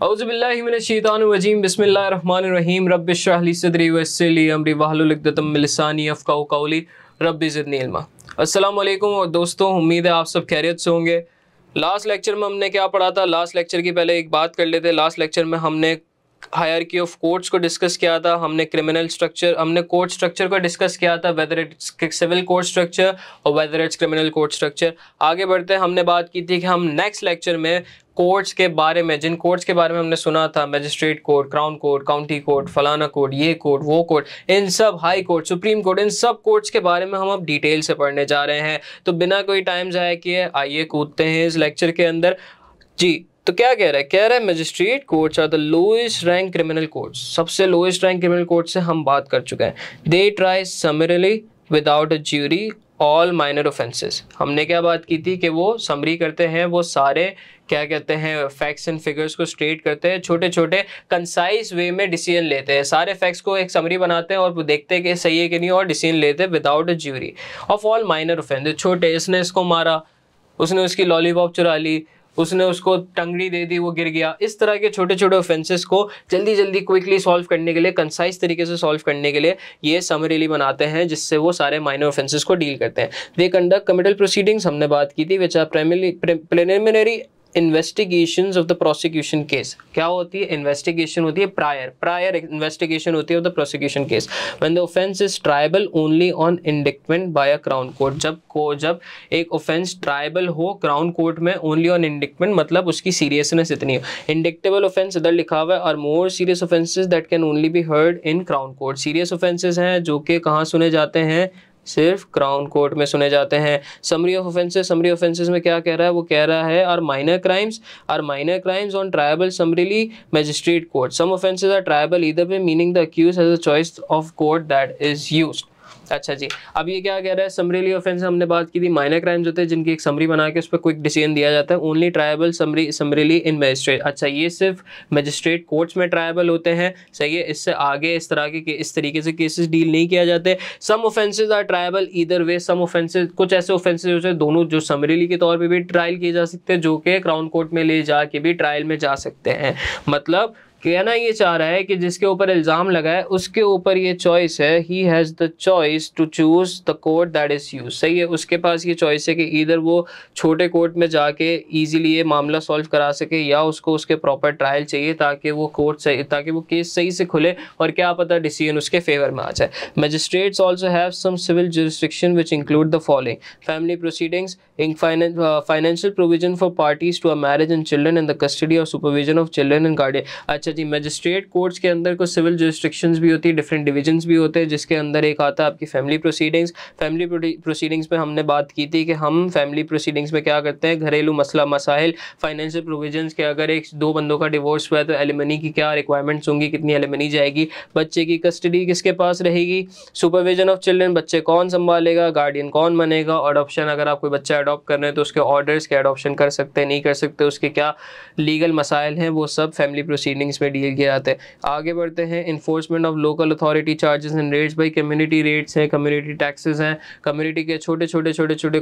औज़ुबिल्लाहिमिनश्शैतानिर्रजीम बिस्मिल्लाहिर्रहमानिर्रहीम रब्बिश्रह ली सदरी वयस्सिर ली अमरी वहलुल उक़दतम मिन लिसानी यफ़क़हू क़ौली रब्बि ज़िदनी इल्मा। अस्सलाम वालेकुम और दोस्तों, उम्मीद है आप सब खैरियत से होंगे। लास्ट लेक्चर में हमने क्या पढ़ा था? लास्ट लेक्चर की पहले एक बात कर लेते हैं। लास्ट लेक्चर में हमने हायरार्की ऑफ कोर्ट्स को डिस्कस किया था। हमने क्रिमिनल स्ट्रक्चर, हमने कोर्ट स्ट्रक्चर को डिस्कस किया था, whether it's civil court structure और whether it's criminal court structure. आगे बढ़ते हैं, हमने बात की थी कि हम नेक्स्ट लेक्चर में कोर्ट्स के बारे में, जिन कोर्ट्स के बारे में हमने सुना था, magistrate court, crown court, county court, फलाना कोर्ट, ये कोर्ट, वो कोर्ट, इन सब, हाई कोर्ट, सुप्रीम कोर्ट, इन सब कोर्ट्स के बारे में हम अब डिटेल से पढ़ने जा रहे हैं। तो बिना कोई टाइम ज़ाया किए आइए कूदते हैं इस लेक्चर के अंदर। जी, तो क्या कह रहा है? कह रहा है magistrate courts are the lowest rank criminal courts. सबसे लोएस्ट रैंक क्रिमिनल कोर्ट से हम बात कर चुके हैं। They try summarily without a jury all minor offences. हमने क्या बात की थी कि वो समरी करते हैं, वो सारे क्या कहते हैं, फैक्ट्स एंड फिगर्स को स्ट्रेट करते हैं, छोटे छोटे कंसाइज वे में डिसीजन लेते हैं, सारे फैक्ट्स को एक समरी बनाते हैं और वो देखते हैं कि सही है कि नहीं, और डिसीजन लेते हैं without a jury of all minor offences. छोटे, इसने इसको मारा, उसने उसकी लॉलीपॉप चुरा ली, उसने उसको टंगड़ी दे दी, वो गिर गया, इस तरह के छोटे छोटे ऑफेंसेस को जल्दी जल्दी क्विकली सॉल्व करने के लिए, कंसाइज तरीके से सॉल्व करने के लिए ये समरीली बनाते हैं, जिससे वो सारे माइनर ऑफेंसेस को डील करते हैं। दे कंडक्ट कमिटल प्रोसीडिंग्स, हमने बात की थी, which are preliminary investigations of the prosecution case. क्या होती है? इन्वेस्टिगेशन होती है प्रायर इन्वेस्टिगेशन होती है of the prosecution case. When the offence is triable only on indictment by a crown court. जब एक ऑफेंस ट्रायबल हो क्राउन कोर्ट में, ओनली ऑन इंडिक्टमेंट मतलब उसकी सीरियसनेस इतनी हो। इंडिक्टेबल ऑफेंस इधर लिखा हुआ है, और more serious offences that can only be heard in crown court. Serious offences हैं जो कि कहाँ सुने जाते हैं? सिर्फ क्राउन कोर्ट में सुने जाते हैं। Summary of offences, summary offences में क्या कह रहा है? वो कह रहा है are minor crimes on triable summarily magistrate court. Some offences are triable either way, meaning the accused has a choice of court that is used. अच्छा जी, अब ये क्या कह रहा है? समरीली ऑफेंस हमने बात की थी, माइनर क्राइम्स होते हैं जिनकी एक समरी बना के उस पर क्विक डिसीजन दिया जाता है। ओनली ट्रायबल समरीली इन मजिस्ट्रेट। अच्छा, ये सिर्फ मजिस्ट्रेट कोर्ट्स में ट्रायबल होते हैं, सही है। इससे आगे इस तरह के इस तरीके से केसेस डील नहीं किया जाते। Some offences are triable either way, some offences, कुछ ऐसे ऑफेंसेस होते हैं दोनों जो समरीली के तौर पर भी ट्रायल किए जा सकते हैं, जो कि क्राउन कोर्ट में ले जाके भी ट्रायल में जा सकते हैं। मतलब कहना ये चाह रहा है कि जिसके ऊपर इल्ज़ाम लगा है उसके ऊपर ये चॉइस है, he has the choice to choose the court that is use. सही है, उसके पास ये चॉइस है कि इधर वो छोटे कोर्ट में जाके इजीली ये मामला सॉल्व करा सके, या उसको उसके प्रॉपर ट्रायल चाहिए ताकि वो कोर्ट सही, ताकि वो केस सही से खुले और क्या पता डिसीजन उसके फेवर में आ जाए। Magistrates also have some civil jurisdiction which include the following: family proceedings, financial provision for parties to a marriage and children in the custody और supervision of children and guardian. अच्छा जी, magistrate courts के अंदर कुछ civil jurisdictions भी होती है, different divisions भी होते हैं, जिसके अंदर एक आता है आपकी फैमिली प्रोसीडिंग्स। फैमिली प्रोसीडिंग्स में हमने बात की थी कि हम फैमिली प्रोसीडिंग्स में क्या करते हैं? घरेलू मसला मसाइल, फाइनेंशियल प्रोविजंस के, अगर एक दो बंदों का डिवोर्स हुआ है तो एलिमनी की क्या रिक्वायरमेंट्स होंगी, कितनी एलिमनी जाएगी, बच्चे की कस्टडी किसके पास रहेगी, सुपरविजन ऑफ चिल्ड्रन, बच्चे कौन संभालेगा, गार्डियन कौन बनेगा, अडॉप्शन, अगर आप कोई बच्चा अडॉप्ट कर रहे हैं तो उसके ऑर्डर्स के, अडॉप्शन कर सकते हैं नहीं कर सकते, उसके क्या लीगल मसाइल हैं, वो सब फैमिली प्रोसीडिंग्स में डील किया जाता है। आगे बढ़ते हैं, enforcement of local authority charges and rates. भाई कम्युनिटी रेट्स हैं, कम्युनिटी टैक्सेस हैं, कम्युनिटी के छोटे छोटे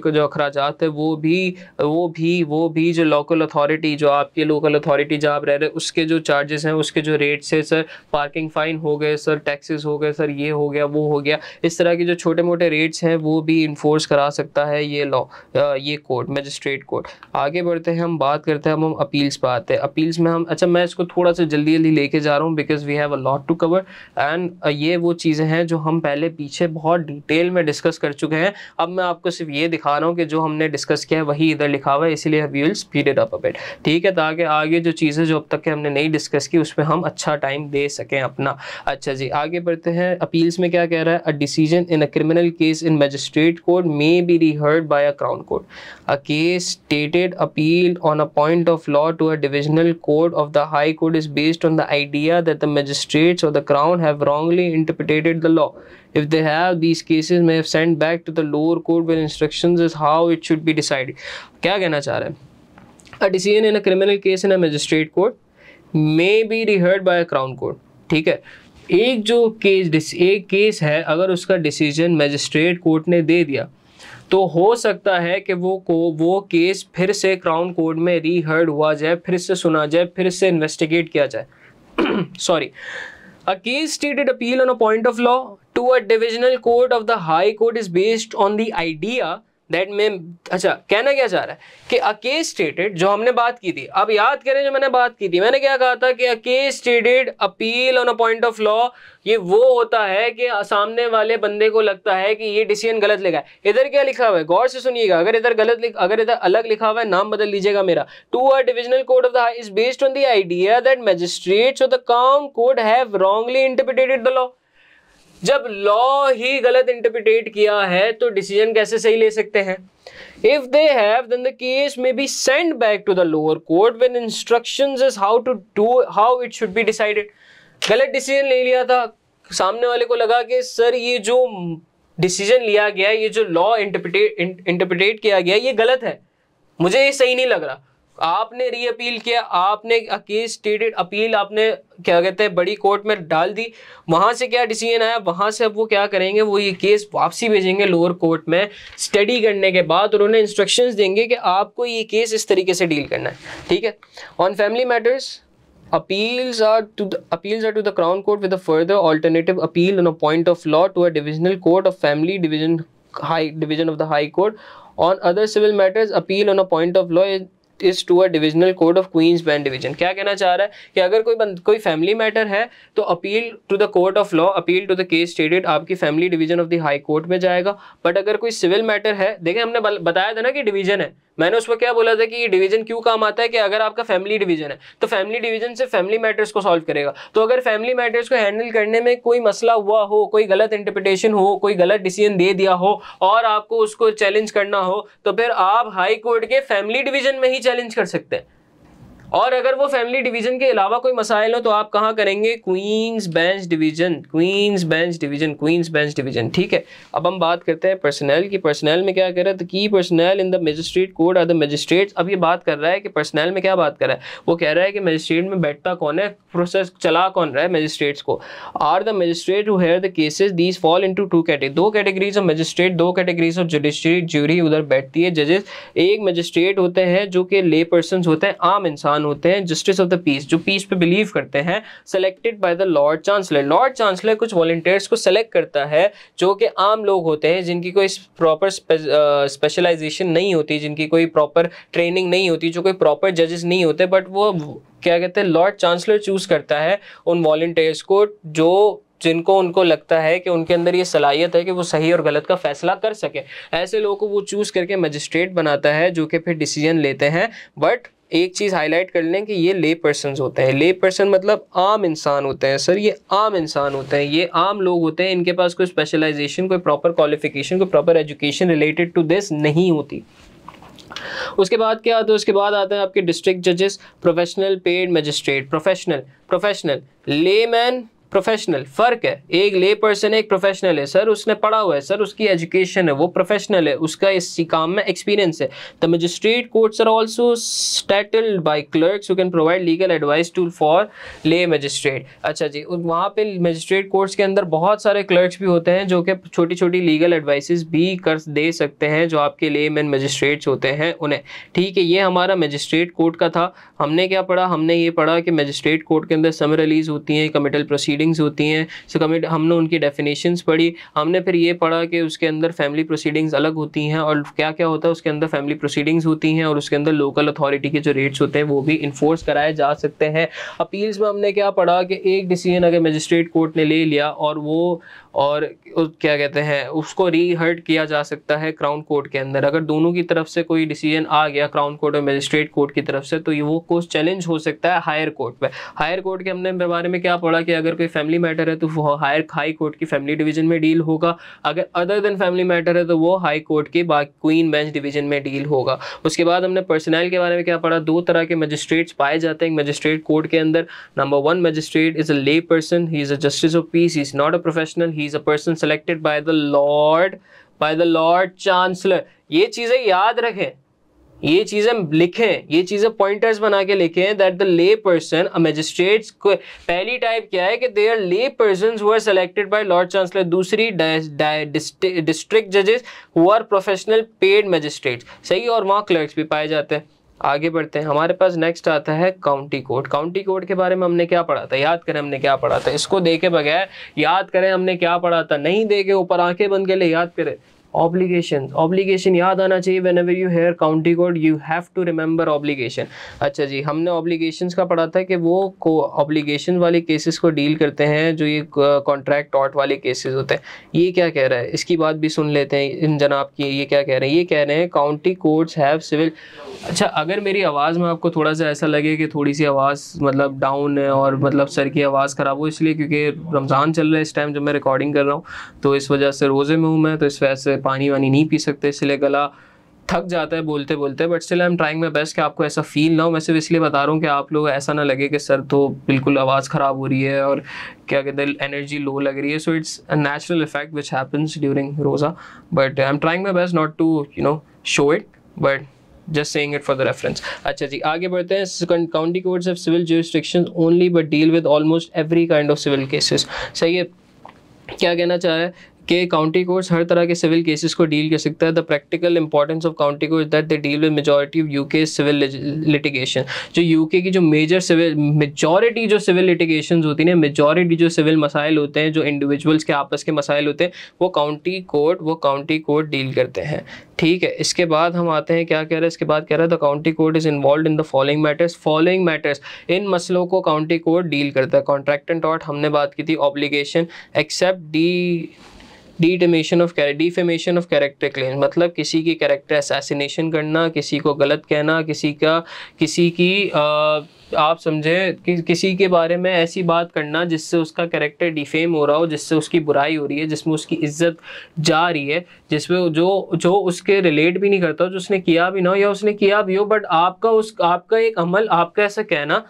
जो अखराजात है वो भी जो लोकल अथॉरिटी, जो आपकी लोकल अथॉरिटी जहाँ आप रह रहे हैं उसके जो चार्जेस हैं, उसके जो रेट्स है, सर पार्किंग फाइन हो गए, सर टैक्सेस हो गए, सर ये हो गया वो हो गया, इस तरह के जो छोटे मोटे रेट्स हैं वो भी इन्फोर्स करा सकता है ये लॉ, ये कोर्ट, मजिस्ट्रेट कोर्ट। आगे बढ़ते हैं, हम बात करते हैं, हम अपील्स पे आते हैं। अपील्स में हम, अच्छा मैं इसको थोड़ा सा जल्दी लेके जा रहा हूँ because we have a lot to cover, and ये वो चीज़ें हैं जो हम पहले पीछे बहुत डिटेल में डिस्कस कर चुके हैं। अब मैं आपको सिर्फ ये दिखा रहा हूँ कि जो हमने डिस्कस किया है वही इधर लिखा हुआ है, इसीलिए we will speed it up a bit, ठीक है, ताकि आगे जो चीज़ें जो अब तक के हमने नहीं डिस्कस की उस पर हम अच्छा टाइम दे सकें अपना। अच्छा जी, आगे बढ़ते हैं। अपील्स में क्या कह रहा है? A decision in a criminal case in magistrate court may be reheard by a crown court. A case stated appeal on a point of law to a divisional court of the high court is based on the idea that the magistrates or the crown have wrongly interpreted the law. If they have, these cases may have sent back to the lower court with instructions as how it should be decided. क्या कहना चाह रहा है? A decision in a criminal case in a magistrate court may be reheard by a crown court. ठीक है, एक case है, अगर उसका डिसीजन मजिस्ट्रेट कोर्ट ने दे दिया तो हो सकता है कि वो केस फिर से क्राउन कोर्ट में रीहर्ड हुआ जाए, फिर से सुना जाए, फिर से इन्वेस्टिगेट किया जाए। Sorry, a case stated appeal on a point of law to a divisional court of the high court is based on the idea that में, अच्छा कहना क्या चाह रहा है कि a case stated, जो हमने बात की थी, अब याद करें जो मैंने बात की थी, मैंने क्या कहा था कि a case stated appeal on a point of law, ये वो होता है कि सामने वाले बंदे को लगता है कि ये डिसीजन गलत लिखा है। इधर क्या लिखा हुआ है, गौर से सुनिएगा, अगर इधर अलग लिखा हुआ है, नाम बदल लीजिएगा मेरा। To a divisional court of the high is based on the idea that magistrates of the crown court have wrongly interpreted the law. जब लॉ ही गलत इंटरप्रिटेट किया है तो डिसीजन कैसे सही ले सकते हैं? If they have, then the case may be sent back to the lower court with instructions as how it should be decided. गलत डिसीजन ले लिया था, सामने वाले को लगा कि सर ये जो डिसीजन लिया गया, ये जो लॉ इंटरप्रिटेट किया गया, ये गलत है, मुझे ये सही नहीं लग रहा। आपने री अपील किया, आपने केस स्टेटेड अपील आपने क्या कहते हैं बड़ी कोर्ट में डाल दी, वहां से क्या डिसीजन आया, वहां से अब वो क्या करेंगे, वो ये केस वापसी भेजेंगे लोअर कोर्ट में स्टडी करने के बाद, और उन्हें इंस्ट्रक्शंस देंगे कि आपको ये केस इस तरीके से डील करना है। ठीक है। On family matters, appeals are to the Crown Court with a further alternative appeal on a point of law to a divisional court of family division of the High Court. On other civil matters, appeal on a point of law is to a divisional court of Queen's Bench Division. क्या कहना चाह रहा है कि अगर कोई family matter है तो appeal to the court of law, appeal to the case stated आपकी family division of the high court में जाएगा। बट अगर कोई सिविल मैटर है, देखें हमने बताया था ना कि डिवीजन है, मैंने उस पर क्या बोला था कि ये डिवीजन क्यों काम आता है कि अगर आपका फैमिली डिवीजन है तो फैमिली डिवीजन से फैमिली मैटर्स को सॉल्व करेगा। तो अगर फैमिली मैटर्स को हैंडल करने में कोई मसला हुआ हो, कोई गलत इंटरप्रिटेशन हो, कोई गलत डिसीजन दे दिया हो और आपको उसको चैलेंज करना हो, तो फिर आप हाई कोर्ट के फैमिली डिवीजन में ही चैलेंज कर सकते हैं। और अगर वो फैमिली डिवीजन के अलावा कोई मसाइल हो तो आप कहाँ करेंगे? Queen's bench Division, Queen's bench Division, Queen's bench Division. ठीक है। अब हम बात करते हैं पर्सनल की। पर्सनल में क्या कर रहा है? की personnel in the magistrate court are the magistrates. अब ये बात कर रहा है कि पर्सनल में क्या बात कर रहा है, वो कह रहा है कि मजिस्ट्रेट में बैठता कौन है, प्रोसेस चला कौन रहा है मजिस्ट्रेट्स को। Are the magistrate who hear the cases, these fall into two category, दो कैटेगरीज ऑफ मजिस्ट्रेट, दो कैटेगरीज ऑफ जुडिशरी, ज्यूरी उधर बैठती है, जजेस। एक मजिस्ट्रेट होते हैं जो कि ले पर्सन होते हैं, आम इंसान होते हैं, जस्टिस ऑफ द पीस, जो पीस पे बिलीव करते हैं, selected by the Lord chancellor. Lord chancellor कुछ वॉलंटियर्स को सेलेक्ट करता है जो कि आम लोग होते हैं, जिनकी कोई प्रॉपर स्पेशलाइजेशन नहीं होती, जिनकी कोई प्रॉपर ट्रेनिंग नहीं होती, जो कोई प्रॉपर जजेस नहीं होते, बट वो क्या कहते हैं लॉर्ड चांसलर चूज करता है उन वॉलंटियर्स को जिनको उनको लगता है कि उनके अंदर ये सलाहियत है कि वो सही और गलत का फैसला कर सके। ऐसे लोगों को वो चूज करके मजिस्ट्रेट बनाता है जो कि फिर डिसीजन लेते हैं। बट एक चीज़ हाईलाइट कर लें कि ये ले पर्सन्स होते हैं। ले पर्सन मतलब आम इंसान होते हैं सर, ये आम इंसान होते हैं, ये आम लोग होते हैं, इनके पास कोई स्पेशलाइजेशन, कोई प्रॉपर क्वालिफिकेशन, कोई proper education related to this नहीं होती। उसके बाद क्या आता है? उसके बाद आता है आपके डिस्ट्रिक्ट जजेस, professional paid magistrate. Professional layman, professional फ़र्क है। एक ले पर्सन है, एक प्रोफेशनल है। सर उसने पढ़ा हुआ है, सर उसकी एजुकेशन है, वो प्रोफेशनल है, उसका इस काम में एक्सपीरियंस है। The magistrate courts are also staffed by clerks who can provide legal advice to for lay magistrate. अच्छा जी, वहाँ पे मजिस्ट्रेट कोर्ट्स के अंदर बहुत सारे क्लर्क्स भी होते हैं जो कि छोटी छोटी लीगल एडवाइसेस भी कर दे सकते हैं, जो आपके ले मैन मजिस्ट्रेट्स होते हैं उन्हें। ठीक है, ये हमारा मजिस्ट्रेट कोर्ट का था। हमने क्या पढ़ा? हमने ये पढ़ा कि मजिस्ट्रेट कोर्ट के अंदर समरलीज होती हैं, कमिटल प्रोसीडिंग होती हैं, हमने उनकी डेफिनेशंस पढ़ी। हमने फिर ये पढ़ा कि उसके अंदर फैमिली प्रोसीडिंग्स अलग होती हैं और क्या क्या होता है उसके अंदर। फैमिली प्रोसीडिंग्स होती हैं और उसके अंदर लोकल अथॉरिटी के जो रेट्स होते हैं वो भी इन्फोर्स कराए जा सकते हैं। अपील्स में हमने क्या पढ़ा कि एक डिसीजन अगर मजिस्ट्रेट कोर्ट ने ले लिया और क्या कहते हैं उसको रीहर्ड किया जा सकता है क्राउन कोर्ट के अंदर। अगर दोनों की तरफ से कोई डिसीजन आ गया क्राउन कोर्ट और मजिस्ट्रेट कोर्ट की तरफ से, तो वो कोर्स चैलेंज हो सकता है हायर कोर्ट पे। हायर कोर्ट के हमने बारे में क्या पढ़ा कि अगर कोई फैमिली मैटर है तो वो हाई कोर्ट की फैमिली डिवीजन में डील होगा। अगर अदर देन फैमिली मैटर है तो वो हाई कोर्ट के क्वीन बेंच डिवीजन में डील होगा। उसके बाद हमने पर्सनल के बारे में क्या पढ़ा? दो तरह के मजिस्ट्रेट्स पाए जाते हैं मजिस्ट्रेट कोर्ट के अंदर। नंबर 1 मजिस्ट्रेट इज अ ले person, he is a justice of peace, he is not a professional, he is a person selected by the Lord chancellor. ये चीजें याद रखें, ये चीजें लिखें, ये चीजें पॉइंटर्स बना के लिखें that the lay person magistrates. पहली टाइप क्या है कि they are lay persons who are selected by Lord Chancellor. दूसरी डिस्ट्रिक्ट जजेस who are professional paid magistrates, सही, और वहाँ क्लर्क्स भी पाए जाते हैं। आगे बढ़ते हैं, हमारे पास नेक्स्ट आता है काउंटी कोर्ट। काउंटी कोर्ट के बारे में हमने क्या पढ़ा था, याद करें हमने क्या पढ़ा था, इसको देखे बगैर याद करें हमने क्या पढ़ा था, नहीं देखे ऊपर आंखें बंद के लिए याद करें। ऑब्लिगेशन याद आना चाहिए। Whenever you hear county court you have to remember obligation. अच्छा जी, हमने ऑब्लिगेशंस का पढ़ा था कि वो ऑब्लिगेशन वाले केसेस को डील करते हैं जो ये कॉन्ट्रैक्ट टॉर्ट वाले केसेस होते हैं। ये क्या कह रहा है, इसकी बात भी सुन लेते हैं इन जनाब की। ये क्या कह रहे हैं, ये कह रहे हैं काउंटी कोर्ट्स हैव सिविल। अच्छा, अगर मेरी आवाज़ में आपको थोड़ा सा ऐसा लगे कि थोड़ी सी आवाज़ मतलब डाउन है और मतलब सर की आवाज़ ख़राब हो, इसलिए क्योंकि रमज़ान चल रहा है इस टाइम जब मैं रिकॉर्डिंग कर रहा हूँ, तो इस वजह से रोज़े में हूँ मैं, तो इस वजह से पानी वानी नहीं पी सकते, इसलिए गला थक जाता है बोलते बोलते। But still I am trying my best कि आपको ऐसा फील ना हो। मैं सिर्फ इसलिए बता रहा हूँ कि आप लोग ऐसा ना लगे कि सर तो बिल्कुल आवाज़ ख़राब हो रही है और क्या कहते हैं एनर्जी लो लग रही है। So it's a natural effect which happens during रोज़ा, but I am trying my best not to show it, but just saying it for the reference। अच्छा जी, आगे बढ़ते हैं। County courts have civil jurisdictions only but deal with almost every kind of civil cases। सही है, क्या कहना चाह रहा है कि काउंटी कोर्ट्स हर तरह के सिविल केसेस को डील कर सकता है। The practical importance of county courts that they deal with majority of UK civil litigation. जो यूके की जो मेजॉरिटी जो सिविल लिटिगेशंस होती हैं, मेजॉरिटी जो सिविल मसाइल होते हैं, जो इंडिविजुअल्स के आपस के मसाइल होते हैं, वो काउंटी कोर्ट डील करते हैं। ठीक है, इसके बाद हम आते हैं, क्या कह रहा है इसके बाद, कह रहा है the county court is involve in the following matters. इन मसलों को काउंटी कोर्ट डील करता है। कॉन्ट्रैक्ट एंड टॉर्ट हमने बात की थी, obligation, except defamation of character claim, मतलब किसी की कैरेक्टर असैसिनेशन करना, किसी को गलत कहना, किसी की आप समझे कि किसी के बारे में ऐसी बात करना जिससे उसका कैरेक्टर डिफेम हो रहा हो, जिससे उसकी बुराई हो रही है, जिसमें उसकी इज्जत जा रही है, जिसमें जो उसके रिलेट भी नहीं करता, जो उसने किया भी ना हो या उसने किया भी हो, बट आपका एक अमल, आपका ऐसा कहना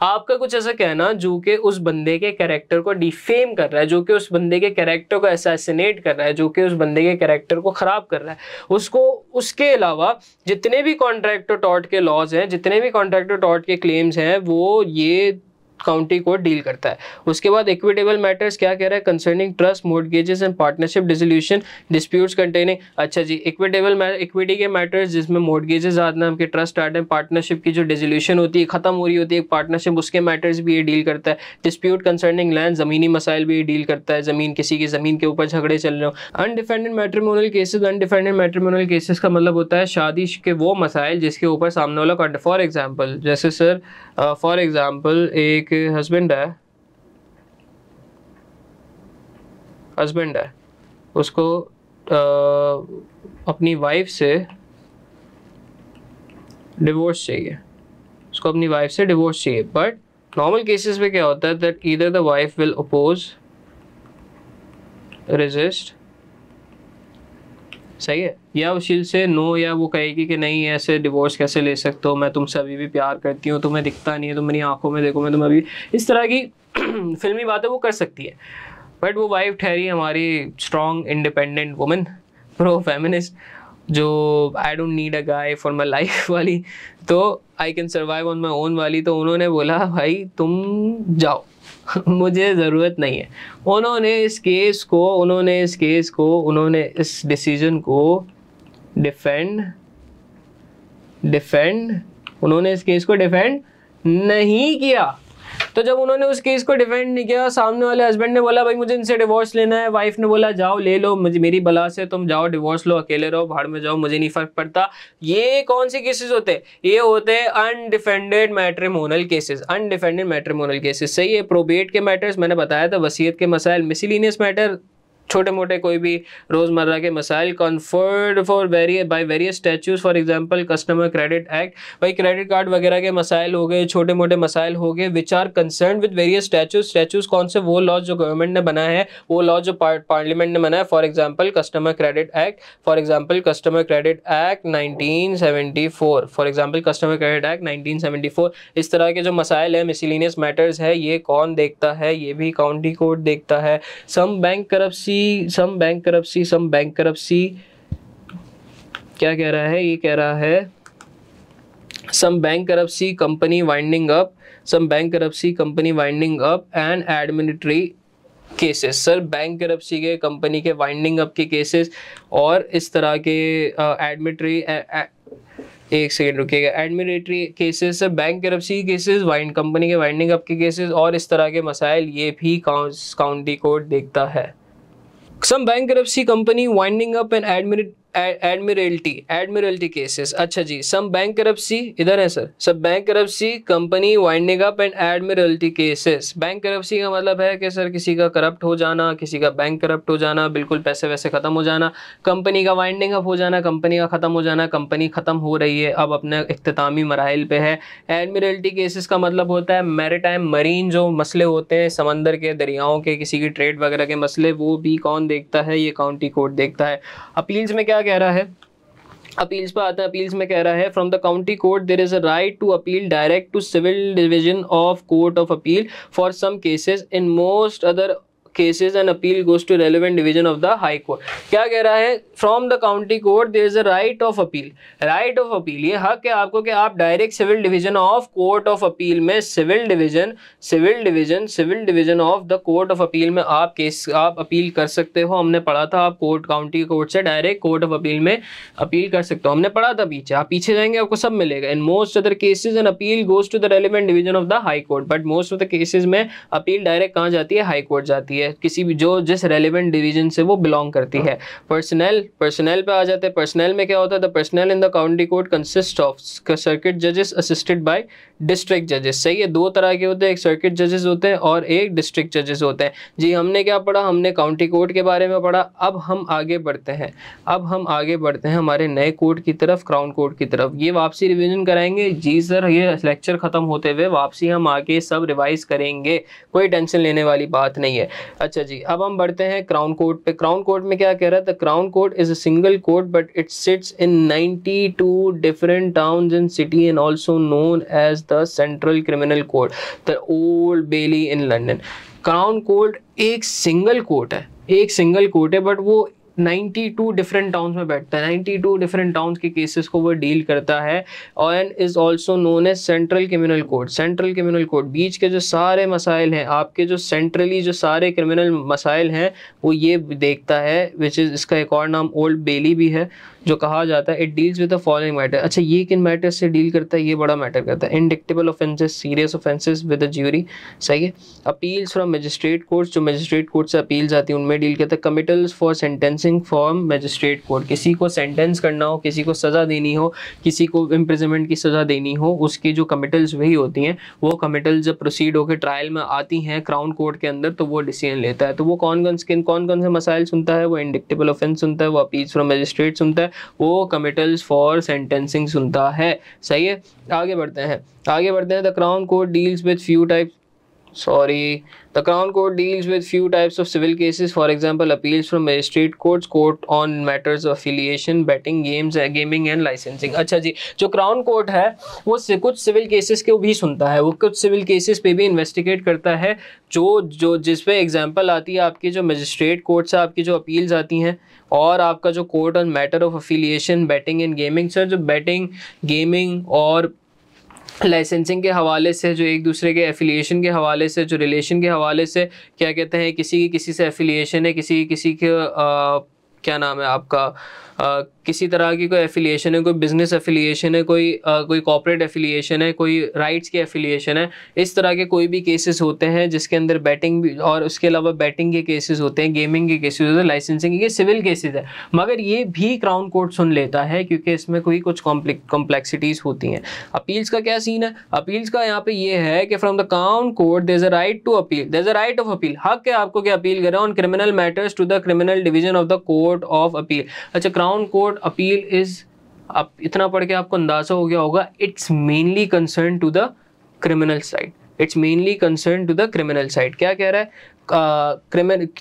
आपका कुछ ऐसा कहना जो कि उस बंदे के कैरेक्टर को डिफेम कर रहा है, जो कि उस बंदे के कैरेक्टर को असैसिनेट कर रहा है, जो कि उस बंदे के कैरेक्टर को ख़राब कर रहा है, उसको उसके अलावा जितने भी कॉन्ट्रैक्ट टॉर्ट के लॉज हैं, जितने भी कॉन्ट्रैक्ट टॉर्ट के क्लेम्स हैं, वो ये काउंटी कोर्ट डील करता है। उसके बाद इक्विटेबल मैटर्स, क्या कह रहा है, concerning trust, mortgages and partnership dissolution, disputes containing. अच्छा जी, इक्विटी के मैटर्स जिसमें मॉर्गेजेस आते हैं, आपके ट्रस्ट आते हैं, पार्टनरशिप की जो डिसोल्यूशन होती है, खत्म हो रही होती है पार्टनरशिप, उसके मैटर्स भी ये डील करता है। डिस्प्यूट कंसर्निंग लैंड, ज़मीनी मसाइल भी ये डील करता है, ज़मीन किसी की ज़मीन के ऊपर झगड़े चल रहे हो। अनडिफेंडेड मैट्रिमोनियल केसेस का मतलब होता है शादी के वो मसाइल जिसके ऊपर सामने वाला कॉन्ट्रैक्ट, फॉर एग्जाम्पल जैसे सर एक हस्बैंड है, उसको अपनी वाइफ से डिवोर्स चाहिए, बट नॉर्मल केसेस में क्या होता है that either the wife will oppose, resist, सही है, या उस चीज़ से नो, या वो कहेगी कि नहीं ऐसे डिवोर्स कैसे ले सकते हो, मैं तुमसे अभी भी प्यार करती हूँ, तुम्हें दिखता नहीं है, तुम मेरी आंखों में देखो, मैं तुम्हें अभी, इस तरह की फिल्मी बातें वो कर सकती है। बट वो वाइफ ठहरी हमारी strong independent woman, pro feminist, जो I don't need a guy for my life वाली, तो I can survive on my own वाली। तो उन्होंने बोला भाई तुम जाओ मुझे ज़रूरत नहीं है। उन्होंने इस डिसीजन को डिफेंड नहीं किया। तो जब उन्होंने उस केस को डिफेंड नहीं किया, सामने वाले हस्बैंड ने बोला भाई मुझे इनसे डिवोर्स लेना है, वाइफ ने बोला जाओ ले लो, मुझे मेरी बला से तुम जाओ डिवोर्स लो, अकेले रहो, भाड़ में जाओ, मुझे नहीं फर्क पड़ता। ये कौन से केसेस होते हैं? ये होते हैं अनडिफेंडेड मैट्रिमोनियल केसेस। सही है। प्रोबेट के मैटर्स मैंने बताया था, वसीयत के मसाइल, मिसलिनियस मैटर, छोटे मोटे कोई भी रोज़मर्रा के मसाइल, conferred by various statutes, for example customer credit act, भाई क्रेडिट कार्ड वगैरह के मसाइल हो गए, छोटे मोटे मसाइल हो गए, which are concern with various statutes कौन से? वो लॉज जो गवर्नमेंट ने बनाए हैं, वो लॉज जो पार्लियामेंट ने बनाया। For example customer credit act 1974, इस तरह के जो मसाइल है, मिसलिनियस मैटर्स है, ये कौन देखता है? ये भी काउंटी कोर्ट देखता है। सम बैंक करप्सी क्या कह रहा है? ये कह रहा है some bankruptcy company winding up and administrative cases. Sir bankruptcy के, कंपनी के वाइंडिंग अप के केसेस और इस तरह के एडमिटरी एक सेकेंड रुकिएगा, administrative cases, bankruptcy cases, company के वाइंडिंग अप के केसेस और इस तरह के मसाइल, ये भी काउंटी कोर्ट देखता है। Some bankruptcy company winding up and admiralty cases. अच्छा जी, सम बैंकरप्सी इधर है सर, सब bankruptcy company winding up and admiralty cases. Bankruptcy का मतलब है कि सर किसी का करप्ट हो जाना, किसी का बैंक करप्ट हो जाना, बिल्कुल पैसे वैसे खत्म हो जाना। कंपनी का वाइंडिंग अप हो जाना, कंपनी का खत्म हो जाना, कंपनी खत्म हो रही है, अब अपने इख्तितामी मराहिल पे है। एडमिरल्टी केसेस का मतलब होता है मैरीटाइम मरीन जो मसले होते हैं, समंदर के, दरियाओं के, किसी की ट्रेड वगैरह के मसले, वो भी कौन देखता है? ये काउंटी कोर्ट देखता है। अपील्स में क्या कह रहा है? अपील्स पे आता है। अपील्स में कह रहा है from the county court there is a right to appeal direct to civil division of court of appeal for some cases, in most other cases and appeal goes to relevant division of the high court. क्या कह रहा है? From the county court there is a right of appeal. Right of appeal, ये हक है आपको कि आप direct civil division of court of appeal में, civil division of the court of appeal में आप अपील कर सकते हो। हमने पढ़ा था, आप काउंटी कोर्ट से डायरेक्ट कोर्ट ऑफ अपील में अपील कर सकते हो, हमने पढ़ा था पीछे। आप पीछे जाएंगे आपको सब मिलेगा। In most other cases an appeal goes to the relevant division of the high court, but most of the cases में अपील डायरेक्ट कहाँ जाती है? हाई कोर्ट जाती है, किसी भी जिस रेलेवेंट डिवीजन से वो बिलोंग करती है। पर्सनल पे आ जाते हैं। पर्सनल में क्या होता है? The personal in the county court consist of circuit जजेस असिस्टेड बाय डिस्ट्रिक्ट जजेस। सही है, दो तरह के होते हैं, एक सर्किट जजेस होते हैं और एक डिस्ट्रिक्ट जजेस होते हैं। जी हमने क्या पढ़ा? हमने काउंटी कोर्ट के बारे में पढ़ा। अब हम आगे बढ़ते हैं हमारे नए कोर्ट की तरफ, क्राउन कोर्ट की तरफ। ये वापसी रिवीजन कराएंगे जी सर, ये लेक्चर खत्म होते हुए वापसी हम आगे सब रिवाइज करेंगे, कोई टेंशन लेने वाली बात नहीं है। अच्छा जी, अब हम बढ़ते हैं क्राउन कोर्ट पे। क्राउन कोर्ट में क्या कह रहा है? The crown court is a single court but it sits in 92 different towns and city and also known as the central criminal court, the Old Bailey in London. Crown court एक single court है, but वो 92 different towns में बैठता है, 92 different towns के cases को वो deal करता है। And is also known as central criminal court. Central criminal court बीच के जो सारे मसाइल हैं, आपके जो सेंट्रली जो सारे क्रिमिनल मसाइल हैं वो ये देखता है, विच इज़, इसका एक और नाम ओल्ड बेली भी है जो कहा जाता है। It deals with the following matter. अच्छा, ये किन मैटर से डील करता है? ये बड़ा मैटर करता है। Indictable offences, serious offences with a jury. सही है। अपील्स फ्रॉम मजिस्ट्रेट कोर्ट्स, जो मजिस्ट्रेट कोर्ट से अपील्स आती हैं उनमें डील करता है। Committals for sentencing from magistrate court, किसी को सेंटेंस करना हो, किसी को सज़ा देनी हो, किसी को इम्प्रिजनमेंट की सज़ा देनी हो, उसकी जो कमिटल्स वही होती हैं। वो कमिटल्स जब प्रोसीड होकर ट्रायल में आती हैं क्राउन कोर्ट के अंदर, तो वो डिसीजन लेता है। तो वो कौन कौन से मसाइल सुनता है? वो इंडिक्टेबल ऑफेंस सुनता है, वो अपील्स फ्रॉम मजिस्ट्रेट सुनता है, वो कमिटल्स फॉर सेंटेंसिंग सुनता है। सही है। आगे बढ़ते हैं। The crown court deals with the Crown Court deals with few types of civil cases, for example appeals from magistrate court on matters of affiliation, betting, gaming and licensing। अच्छा जी, जो crown court है वो कुछ civil cases को भी सुनता है, वो कुछ सिविल केसेस पे भी इन्वेस्टिगेट करता है, जो जिस पे एग्जांपल आती है आपकी जो मजिस्ट्रेट कोर्ट से आपकी जो अपील्स आती हैं, और आपका जो court on matter of affiliation, batting and gaming. Sir जो बैटिंग, गेमिंग और लाइसेंसिंग के हवाले से, जो एक दूसरे के एफिलिएशन के हवाले से, जो रिलेशन के हवाले से, क्या कहते हैं, किसी से एफिलिएशन है, किसी के क्या नाम है आपका, किसी तरह की कोई एफिलिएशन है, कोई बिजनेस एफिलिएशन है, कोई कॉर्पोरेट एफिलिएशन है, कोई राइट्स की एफिलिएशन है, इस तरह के कोई भी केसेस होते हैं जिसके अंदर बैटिंग भी, और उसके अलावा बैटिंग के केसेस होते हैं, गेमिंग के केसेस होते हैं, लाइसेंसिंग के सिविल केसेस है, मगर ये भी क्राउन कोर्ट सुन लेता है क्योंकि इसमें कोई कुछ कॉम्प्लेक्सिटीज़ होती हैं। अपील्स का क्या सीन है? अपील्स का यहाँ पे ये है कि from the crown court there is a right to appeal, there is a right of appeal, हक है आपको कि अपील करें on criminal matters to the criminal division of the court of appeal. अच्छा, क्राउन कोर्ट अपील इज, आप इतना पढ़ के आपको अंदाजा हो गया होगा, it's mainly concern to the criminal side, क्या कह रहा है?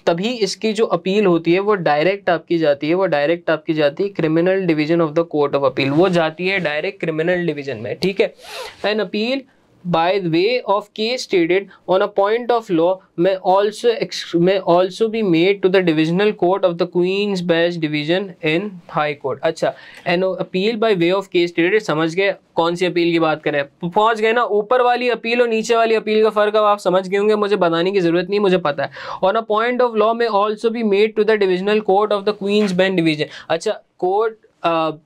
तभी इसकी जो अपील होती है वो डायरेक्ट आपकी जाती है, criminal division of the court of appeal, वो जाती है डायरेक्ट क्रिमिनल डिवीजन में। ठीक है। An appeal by way of case stated on a point of law may also be made to the divisional court of the Queen's Bench Division in High Court. अच्छा, an appeal by way of case stated, समझ गए कौन सी appeal की बात करें? पहुंच गए ना, ऊपर वाली अपील और नीचे वाली अपील का फर्क अब आप समझ गए होंगे, मुझे बताने की जरूरत नहीं, मुझे पता है. On a point of law may also be made to the divisional court of the Queen's Bench Division. अच्छा, कोर्ट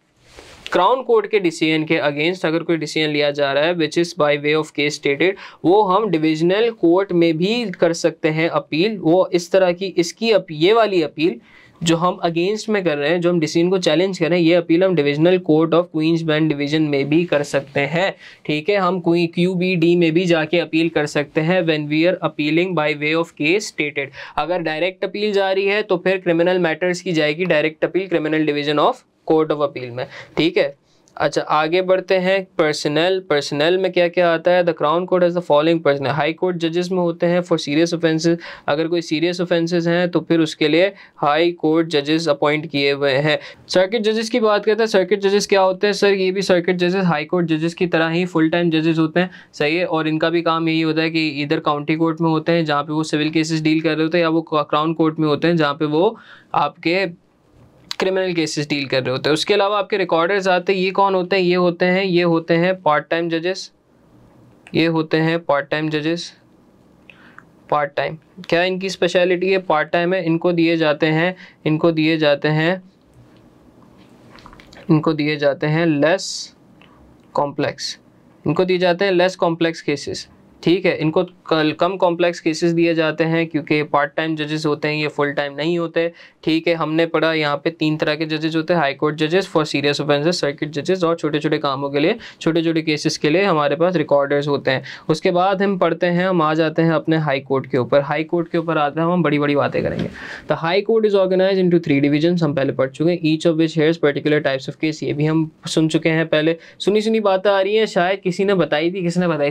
क्राउन कोर्ट के डिसीजन के अगेंस्ट अगर कोई डिसीजन लिया जा रहा है which is by way of case stated, वो हम डिविजनल कोर्ट में भी कर सकते हैं अपील. वो इस तरह की इसकी ये वाली अपील जो हम अगेंस्ट में कर रहे हैं, जो हम डिसीजन को चैलेंज कर रहे हैं, ये अपील हम divisional court of Queen's bench Division में भी कर सकते हैं. ठीक है, हम कोई QBD में भी जाके अपील कर सकते हैं when we are appealing by way of case stated. अगर डायरेक्ट अपील जा रही है तो फिर क्रिमिनल मैटर्स की जाएगी direct appeal criminal division of court of appeal में. ठीक है, अच्छा आगे बढ़ते हैं. पर्सनल में क्या क्या आता है? The crown court has the following personal. High court जजेस में होते हैं फॉर सीरियस ऑफेंसेस. अगर कोई सीरियस ऑफेंसेस हैं तो फिर उसके लिए हाई कोर्ट जजेस अपॉइंट किए हुए हैं. सर्किट जजेस की बात करते हैं. सर्किट जजेस क्या होते हैं? सर ये भी सर्किट जजेस हाई कोर्ट जजेस की तरह ही फुल टाइम जजेस होते हैं. सही है, और इनका भी काम यही होता है कि इधर काउंटी कोर्ट में होते हैं जहाँ पे वो सिविल केसेस डील कर रहे होते हैं, या वो क्राउन कोर्ट में होते हैं जहाँ पे वो आपके क्रिमिनल केसेस डील कर रहे होते हैं. उसके अलावा आपके रिकॉर्डर्स आते हैं. ये कौन होते हैं? ये होते हैं पार्ट टाइम जजेस. ये होते हैं पार्ट टाइम जजेस. पार्ट टाइम क्या इनकी स्पेशलिटी है? पार्ट टाइम है. इनको दिए जाते हैं लेस कॉम्प्लेक्स केसेस. ठीक है, इनको कम कॉम्प्लेक्स केसेस दिए जाते हैं क्योंकि पार्ट टाइम जजेस होते हैं, ये फुल टाइम नहीं होते. ठीक है, हमने पढ़ा यहाँ पे 3 तरह के जजेस होते हैं. हाई कोर्ट जजेस फॉर सीरियस ऑफेंसेस, सर्किट जजेस और छोटे छोटे कामों के लिए, छोटे छोटे केसेस के लिए हमारे पास रिकॉर्डर्स होते हैं. उसके बाद हम पढ़ते हैं, हम आ जाते हैं अपने हाई कोर्ट के ऊपर. हाई कोर्ट के ऊपर आते हैं हम बड़ी बड़ी बातें करेंगे. The high court is organise into 3 division. हम पहले पढ़ चुके हैं. Each of which hears particular types of case. ये भी हम सुन चुके हैं पहले. सुनी बातें आ रही हैं, शायद किसी ने बताई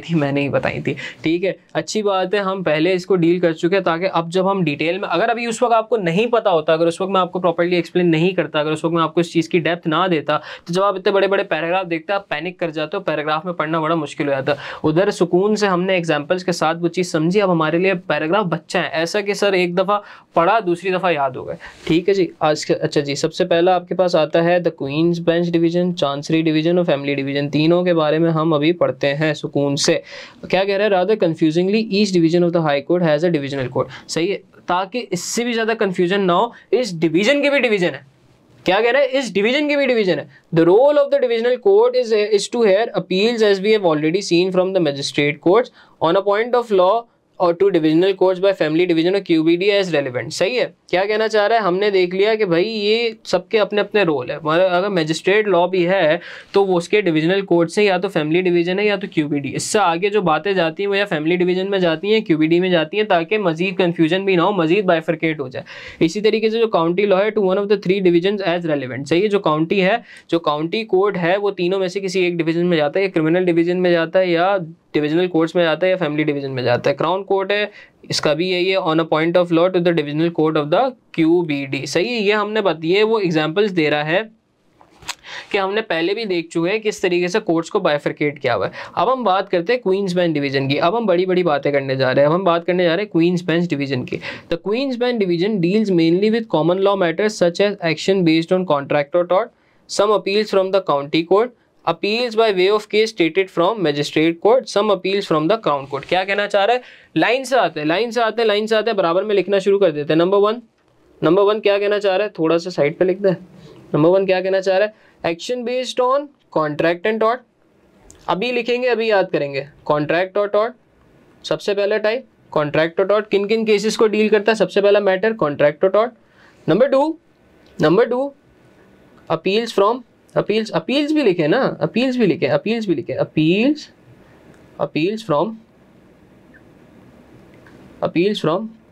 थी, मैंने ही बताई थी. ठीक है, अच्छी बात है, हम पहले इसको डील कर चुके हैं ताकि अब जब हम डिटेल में, अगर अभी उस वक्त आपको नहीं पता होता, अगर उस वक्त मैं आपको प्रॉपर्ली एक्सप्लेन नहीं करता, अगर उस वक्त मैं आपको इस चीज़ की डेप्थ ना देता, तो जब आप इतने बड़े बड़े पैराग्राफ देखते हैं आप पैनिक कर जाते हो, पैराग्राफ में पढ़ना बड़ा मुश्किल हो जाता. उधर सुकून से हमने एग्जाम्पल्स के साथ वो चीज़ समझी. अब हमारे लिए पैराग्राफ बच्चा है, ऐसा कि सर एक दफ़ा पढ़ा दूसरी दफ़ा याद हो गए. ठीक है जी, आज अच्छा जी, सबसे पहला आपके पास आता है the queen's bench Division, chancery division और फैमिली डिवीजन. तीनों के बारे में हम अभी पढ़ते हैं सुकून से. क्या कह रहा है? Rather confusingly each division of the high court has a divisional court. सही है, ताकि इससे भी ज्यादा कंफ्यूजन ना हो, इस डिवीजन की भी डिवीजन है. क्या कह रहा है? इस डिवीजन की भी डिवीजन है. The role of the divisional court is to hear appeals as we have already seen from the magistrate courts on a point of law और to divisional courts by family division और QBD as relevant. सही है, क्या कहना चाह रहा है? हमने देख लिया कि भाई ये सबके अपने अपने रोल है. अगर मजिस्ट्रेट लॉ भी है तो वो उसके डिविजनल कोर्ट से या तो फैमिली डिवीजन है या तो QBD. इससे आगे जो बातें जाती हैं वो या फैमिली डिवीजन में जाती हैं, QBD में जाती हैं, ताकि मजीद कन्फ्यूजन भी ना हो, मजीद बाइफरकेट हो जाए. इसी तरीके से जो काउंटी लॉ है to one of the 3 division as relevant. सही है, जो काउंटी कोर्ट है वो तीनों में से किसी एक डिवीजन में जाता है, या क्रिमिनल डिवीजन में जाता है, या डिविजनल कोर्ट्स में जाता है, या फैमिली डिवीजन में जाता है. क्राउन कोर्ट है, इसका भी यही है, on a point of law to the divisional court of the QBD. सही है, ये हमने बताइए, वो एग्जांपल्स दे रहा है कि हमने पहले भी देख चुके हैं किस तरीके से कोर्ट्स को बाइफरकेट किया हुआ है. अब हम बात करते हैं क्वींस बेंच डिवीजन की. अब हम बड़ी बड़ी बातें करने जा रहे हैं. अब हम बात करने जा रहे हैं क्वींस बेंच डिवीजन की. The queen's bench division deals mainly with common law matters such as action based on contract और tort, some appeals from the county court, appeals by way of case stated from magistrate court, some appeals from the crown court. क्या कहना चाह रहा है? Line से आते हैं, बराबर में लिखना शुरू कर देते हैं. नंबर वन क्या कहना चाह रहा है? थोड़ा सा साइड पे लिख दे. नंबर 1 क्या कहना चाह रहा है? Action based on contract and tort. अभी लिखेंगे, अभी याद करेंगे. कॉन्ट्रैक्ट और टॉर्ट, सबसे पहला टाइप कॉन्ट्रैक्ट और टॉर्ट. किन किन केसेस को डील करता है? सबसे पहला मैटर कॉन्ट्रैक्ट और tort. Number two appeals from, appeals भी लिखे ना, appeals from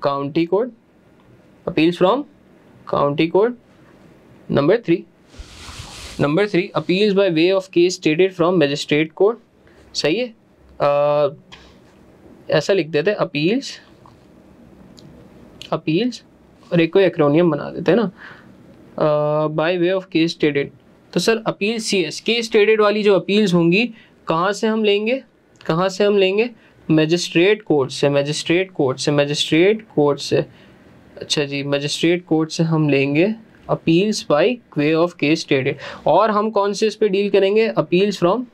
county court, number 3 appeals by way of case stated from magistrate court. सही है, ऐसा लिख देते हैं अपील्स और एक कोई एक्रोनियम बना देते हैं ना, by way of case stated. तो sir appeal CS case stated वाली जो अपील्स होंगी कहाँ से हम लेंगे? कहाँ से हम लेंगे? मजिस्ट्रेट कोर्ट से, मजिस्ट्रेट कोर्ट से, मजिस्ट्रेट कोर्ट से। अच्छा जी, मजिस्ट्रेट कोर्ट से हम लेंगे appeals by way of case stated. और हम कौन से इस पे डील करेंगे? Appeals from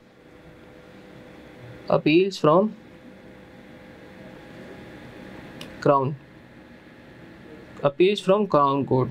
crown, appeals from crown court.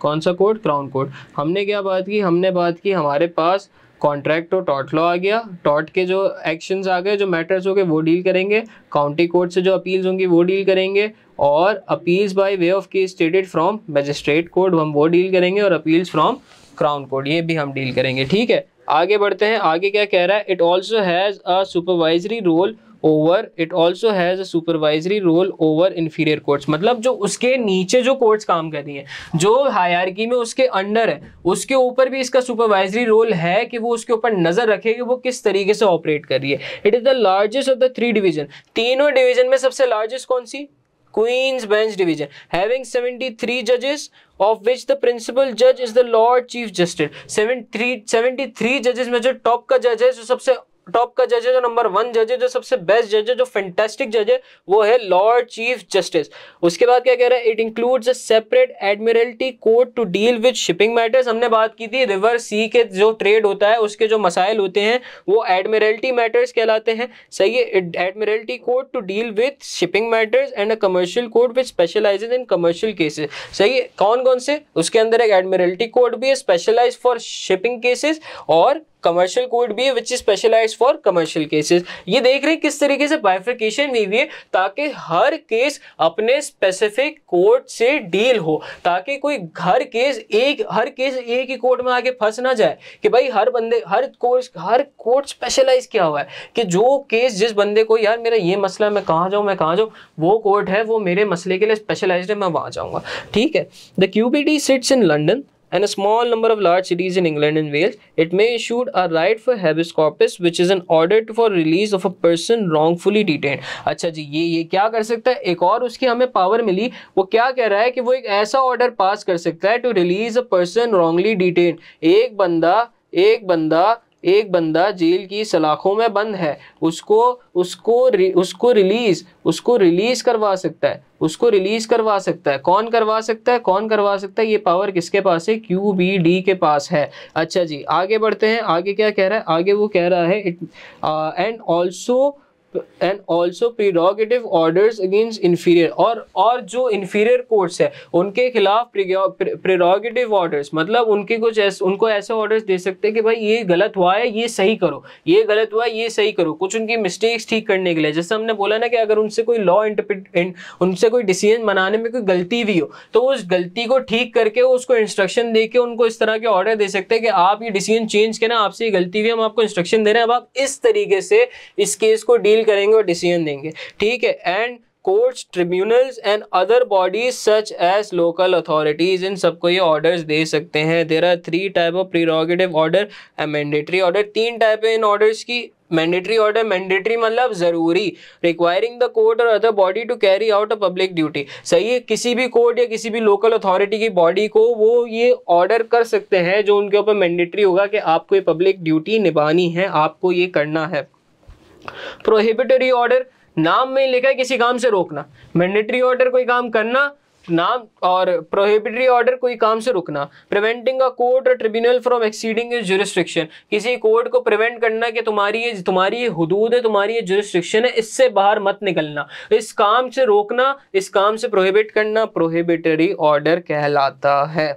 कौन सा कोर्ट? Crown court. हमने क्या बात की? हमने बात की हमारे पास कॉन्ट्रैक्ट और टॉर्ट लॉ आ गया, टॉर्ट के जो एक्शंस आ गए, जो मैटर्स हो गए वो डील करेंगे, काउंटी कोर्ट से जो अपील्स होंगी वो डील करेंगे, और appeals by way of case stated from magistrate court हम वो डील करेंगे, और अपील्स फ्रॉम क्राउन कोर्ट ये भी हम डील करेंगे। ठीक है, आगे बढ़ते हैं। आगे क्या कह रहा है? It also has a supervisory roll over, it also has a supervisory roll over inferior courts. मतलब जो उसके नीचे जो कोर्ट्स काम कर रही हैं, जो हायरार्की में उसके अंडर है, उसके ऊपर भी इसका सुपरवाइजरी रोल है कि वो उसके ऊपर नजर रखे कि वो किस तरीके से ऑपरेट कर रही है। It is the largest of the 3 division. तीनों डिवीजन में सबसे लार्जेस्ट कौन सी? क्वींस बेंच डिवीजन, हैविंग 73 जजेस, of which the principal judge is the Lord Chief Justice। 73 जजेस में जो टॉप का जज है, जो सबसे टॉप का जज है, जो नंबर 1 जज है, जो सबसे बेस्ट जज है, जो फैंटास्टिक जज है, वो है लॉर्ड चीफ जस्टिस। उसके बाद क्या कह रहा है? It includes a separate admiralty court to deal with shipping matters. हमने बात की थी रिवर सी के जो ट्रेड होता है उसके जो मसाइल होते हैं वो एडमिरल्टी मैटर्स कहलाते हैं। सही है, admiralty court to deal with shipping matters and a commercial court which specialises in commercial cases. सही है, कौन कौन से? उसके अंदर एक एडमिरल्टी कोर्ट भी है स्पेशलाइज फॉर शिपिंग केसेस, और कमर्शियल कोर्ट भी है which is specialised for commercial cases. ये देख रहे हैं किस तरीके से बाइफर्केशन हुई है, ताकि हर केस अपने स्पेसिफिक कोर्ट से डील हो, ताकि कोई हर केस एक ही कोर्ट में आके फंस ना जाए कि भाई हर कोर्ट स्पेशलाइज किया हुआ है कि जो केस जिस बंदे को यार मेरा ये मसला मैं कहाँ जाऊँ, वो कोर्ट है वो मेरे मसले के लिए स्पेशलाइज्ड है, मैं वहां जाऊंगा। ठीक है, the QPT sits in London and a small number of large cities in England and Wales. It may issue a right for habeas corpus, which is an order for release of a person wrongfully detained। अच्छा जी, ये क्या कर सकता है? एक और उसकी हमें पावर मिली, वो क्या कह रहा है कि वो एक ऐसा ऑर्डर पास कर सकता है to release a person wrongly detained. एक बंदा जेल की सलाखों में बंद है, उसको रिलीज करवा सकता है। कौन करवा सकता है? ये पावर किसके पास है? QBD के पास है। अच्छा जी, आगे बढ़ते हैं। आगे क्या कह रहा है? आगे वो कह रहा है and also prerogative orders against inferior, और जो इंफीरियर कोर्ट्स है उनके खिलाफ प्रीरोगेटिव ऑर्डर्स, मतलब उनको ऐसे ऑर्डर्स दे सकते हैं कि भाई ये गलत हुआ है ये सही करो, ये गलत हुआ है ये सही करो, कुछ उनकी मिस्टेक्स ठीक करने के लिए। जैसे हमने बोला ना कि अगर उनसे कोई उनसे कोई डिसीजन बनाने में कोई गलती भी हो तो उस गलती को ठीक करके उसको इंस्ट्रक्शन दे के उनको इस तरह के ऑर्डर दे सकते हैं कि आप ये डिसीजन चेंज करें, आपसे ये गलती हुई, हम आपको इंस्ट्रक्शन दे रहे हैं, अब आप इस तरीके से इस केस को डील करेंगे और डिसीजन देंगे। ठीक है, and courts, tribunals and other bodies such as local authorities, इन सबको ये ऑर्डर्स दे सकते हैं। There are 3 type of prerogative order and mandatory order. 3 type है इन ऑर्डर्स की। मैंडेटरी ऑर्डर, मैंडेटरी मतलब जरूरी, रिक्वायरिंग द कोर्ट और other body to carry out a public duty. सही है, किसी भी कोर्ट या किसी भी लोकल अथॉरिटी की बॉडी को वो ये ऑर्डर कर सकते हैं जो उनके ऊपर मैंडेटरी होगा कि आपको ये पब्लिक ड्यूटी निभानी है, आपको ये करना है। प्रोहिबिटरी ऑर्डर, नाम में लिखा है किसी काम से रोकना। मैंडेटरी ऑर्डर कोई काम करना नाम, और प्रोहिबिटरी ऑर्डर कोई काम से रुकना। प्रिवेंटिंग अ कोर्ट और tribunal from exceeding it's jurisdiction, किसी कोर्ट को प्रिवेंट करना कि तुम्हारी ये हुदूद है, तुम्हारी ये जुरिस्डिक्शन है, इससे बाहर मत निकलना, इस काम से रोकना, इस काम से प्रोहिबिट करना प्रोहिबिटरी ऑर्डर कहलाता है।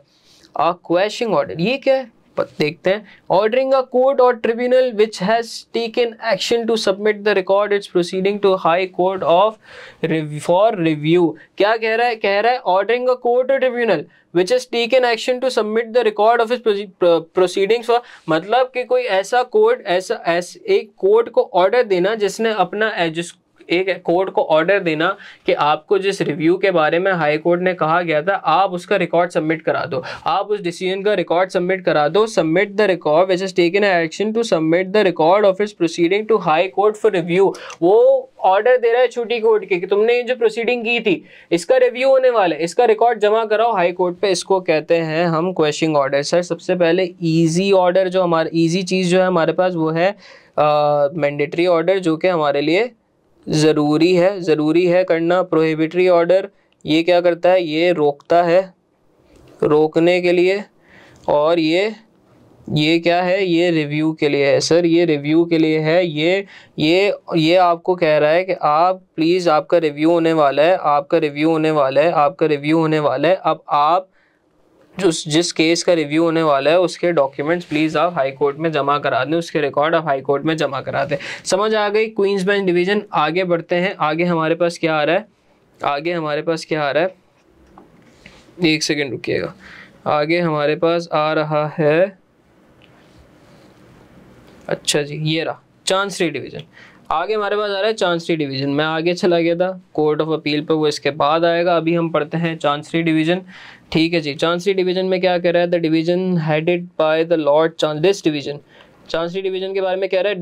क्वेश्चनिंग ऑर्डर, ये क्या है देखते हैं। ऑर्डरिंग अ कोर्ट और tribunal which has taken action to submit the record its proceeding to high court of for review. क्या कह रहा है? ऑर्डरिंग अ कोर्ट और tribunal which has taken action to submit the record of its proceedings for, मतलब कि कोई ऐसा court एक कोर्ट को ऑर्डर देना जिसने अपना एक कोर्ट को ऑर्डर देना कि आपको जिस रिव्यू के बारे में हाई कोर्ट ने कहा गया था आप उसका रिकॉर्ड सबमिट करा दो, आप उस डिसीजन का रिकॉर्ड सबमिट करा दो। Submit the record which is taken action to submit the record of its proceeding to high court for review. वो ऑर्डर दे रहा है छोटी कोर्ट के कि तुमने ये जो प्रोसीडिंग की थी इसका रिव्यू होने वाला है, इसका रिकॉर्ड जमा कराओ हाई कोर्ट पे। इसको कहते हैं हम क्वेश्चनिंग ऑर्डर। सर सबसे पहले ईजी ऑर्डर जो हमारा ईजी चीज़ जो है हमारे पास वो है मैंडेटरी ऑर्डर, जो कि हमारे लिए ज़रूरी है करना। प्रोहिबिटरी ऑर्डर ये क्या करता है, ये रोकता है, रोकने के लिए। और ये क्या है, ये रिव्यू के लिए है। सर ये रिव्यू के लिए है। ये आपको कह रहा है कि आप प्लीज़ आपका रिव्यू होने वाला है, आपका रिव्यू होने वाला है, आपका रिव्यू होने वाला है। अब आप जिस केस का रिव्यू होने वाला है उसके डॉक्यूमेंट्स प्लीज़ आप हाई कोर्ट में जमा करा दें, उसके रिकॉर्ड आप हाई कोर्ट में जमा करा दें। समझ आ गई क्वींस बेंच डिवीज़न। आगे बढ़ते हैं। आगे हमारे पास क्या आ रहा है, आगे हमारे पास क्या आ रहा है, एक सेकेंड रुकिएगा। आगे हमारे पास आ रहा है, अच्छा जी ये रहा चांसरी डिवीज़न। आगे हमारे पास आ रहा है चांसरी डिवीज़न। मैं आगे चला गया था कोर्ट ऑफ अपील पे, वो इसके बाद आएगा। अभी हम पढ़ते हैं चांसरी डिवीज़न। ठीक है जी। चांसरी डिवीज़न में क्या कह रहा है, the division headed by the Lord this division. Chancery division के बारे में कह रहा है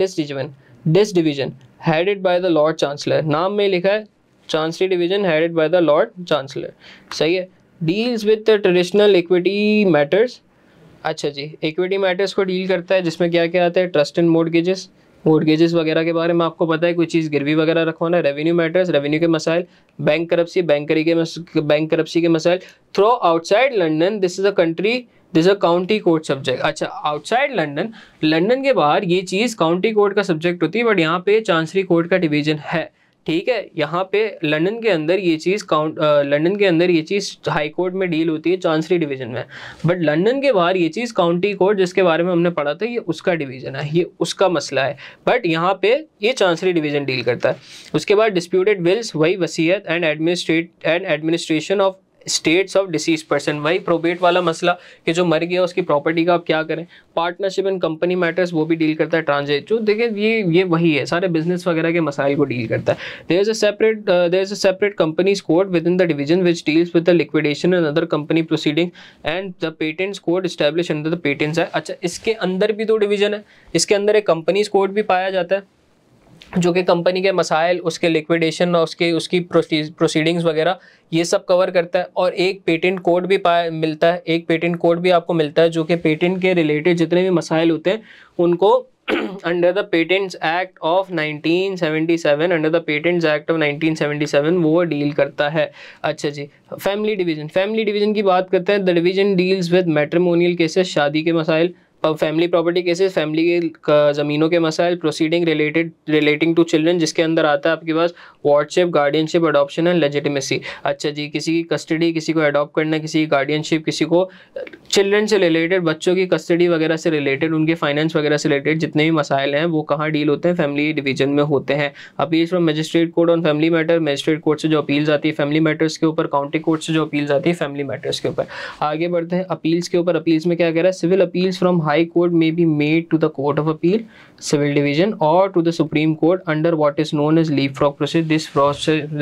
this division headed by the Lord chancellor. नाम में लिखा है chancery division headed by the Lord chancellor, सही है। Deals with the traditional equity matters. अच्छा जी, इक्विटी मैटर्स को डील करता है, जिसमें क्या क्या आता है, ट्रस्ट एंड मोर्गेजेस वगैरह के बारे में आपको पता है, कोई चीज़ गिरवी वगैरह रखवाना। रेवेन्यू मैटर्स, रेवेन्यू के मसाइल। बैंक करप्सी के मसाइल। Through outside London this is a county court subject. अच्छा, आउटसाइड लंदन के बाहर ये चीज़ काउंटी कोर्ट का सब्जेक्ट होती है, बट यहाँ पे चांसरी कोर्ट का डिवीज़न है। ठीक है, यहाँ पे लंदन के अंदर ये चीज़ हाई कोर्ट में डील होती है चांसरी डिवीज़न में, बट लंदन के बाहर ये चीज़ काउंटी कोर्ट जिसके बारे में हमने पढ़ा था ये उसका डिवीज़न है, ये उसका मसला है, बट यहाँ पे ये चांसरी डिवीज़न डील करता है। उसके बाद डिस्प्यूटेड विल्स, वही वसीयत and administration of states of disease person, वही प्रोबेट वाला मसला कि जो मर गया उसकी प्रॉपर्टी का आप क्या करें। पार्टनरशिप एंड कंपनी मैटर्स वो भी डील करता है। ट्रांजिट जो देखिए ये वही है, सारे बिजनेस वगैरह के मसाइल को डील करता है। There is a separate companies court within the division which deals with the liquidation and other company proceeding and the patents court establish under the patents act. अच्छा, इसके अंदर भी दो डिवीजन है, इसके अंदर एक कंपनीज कोड भी पाया जाता है जो कि कंपनी के मसाइल, उसके लिक्विडेशन और उसकी प्रोसीडिंग्स वगैरह ये सब कवर करता है। और एक पेटेंट कोड भी मिलता है, एक पेटेंट कोड भी आपको मिलता है जो कि पेटेंट के रिलेटेड जितने भी मसाइल होते हैं उनको under the patents act of 1977 वो डील करता है। अच्छा जी, फैमिली डिवीज़न की बात करते हैं। The division deals with matrimonial cases, शादी के मसाइल। फैमिली प्रॉपर्टी केसेस, फैमिली के ज़मीनों के मसाइल। प्रोसीडिंग रिलेटिंग टू चिल्ड्रन, जिसके अंदर आता है आपके पास वार्डशिप, गार्डियनशिप, अडॉप्शन एंड लेजिटिमेसी। अच्छा जी, किसी की कस्टडी, किसी को अडॉप्ट करना, किसी की गार्डियनशिप, किसी को चिल्ड्रन से रिलेटेड, बच्चों की कस्टडी वगैरह से रिलेटेड, उनके फाइनेंस वगैरह से रिलेटेड जितने भी मसाइल हैं वो कहाँ डील होते हैं, फैमिली डिवीजन में होते हैं। Appeal from magistrate court on family matter, magistrate court से जो अपील्स आती है फैमिली मैटर्स के ऊपर, काउंटी कोर्ट से जो अपील्स आती है फैमिली मैटर्स के ऊपर। आगे बढ़ते हैं अपील्स के ऊपर। अपील्स में क्या कह रहा है, civil appeals from high court may be made to the court of appeal, civil division or to the supreme court under what is known as leapfrog procedure.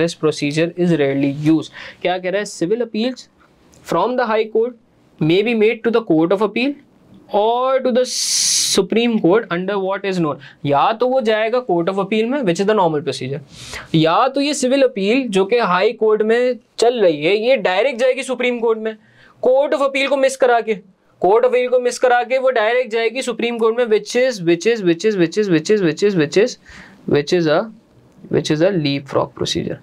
This procedure is rarely used. क्या कह रहा है, civil appeals from the high court may be made to the court of appeal or to the supreme court under what is known. या तो वो जाएगा court of appeal में which is the normal procedure, या तो ये civil appeal जो कि हाई कोर्ट में चल रही है ये डायरेक्ट जाएगी सुप्रीम कोर्ट में, कोर्ट ऑफ अपील को मिस करा के वो डायरेक्ट जाएगी सुप्रीम कोर्ट में, which is a leapfrog procedure.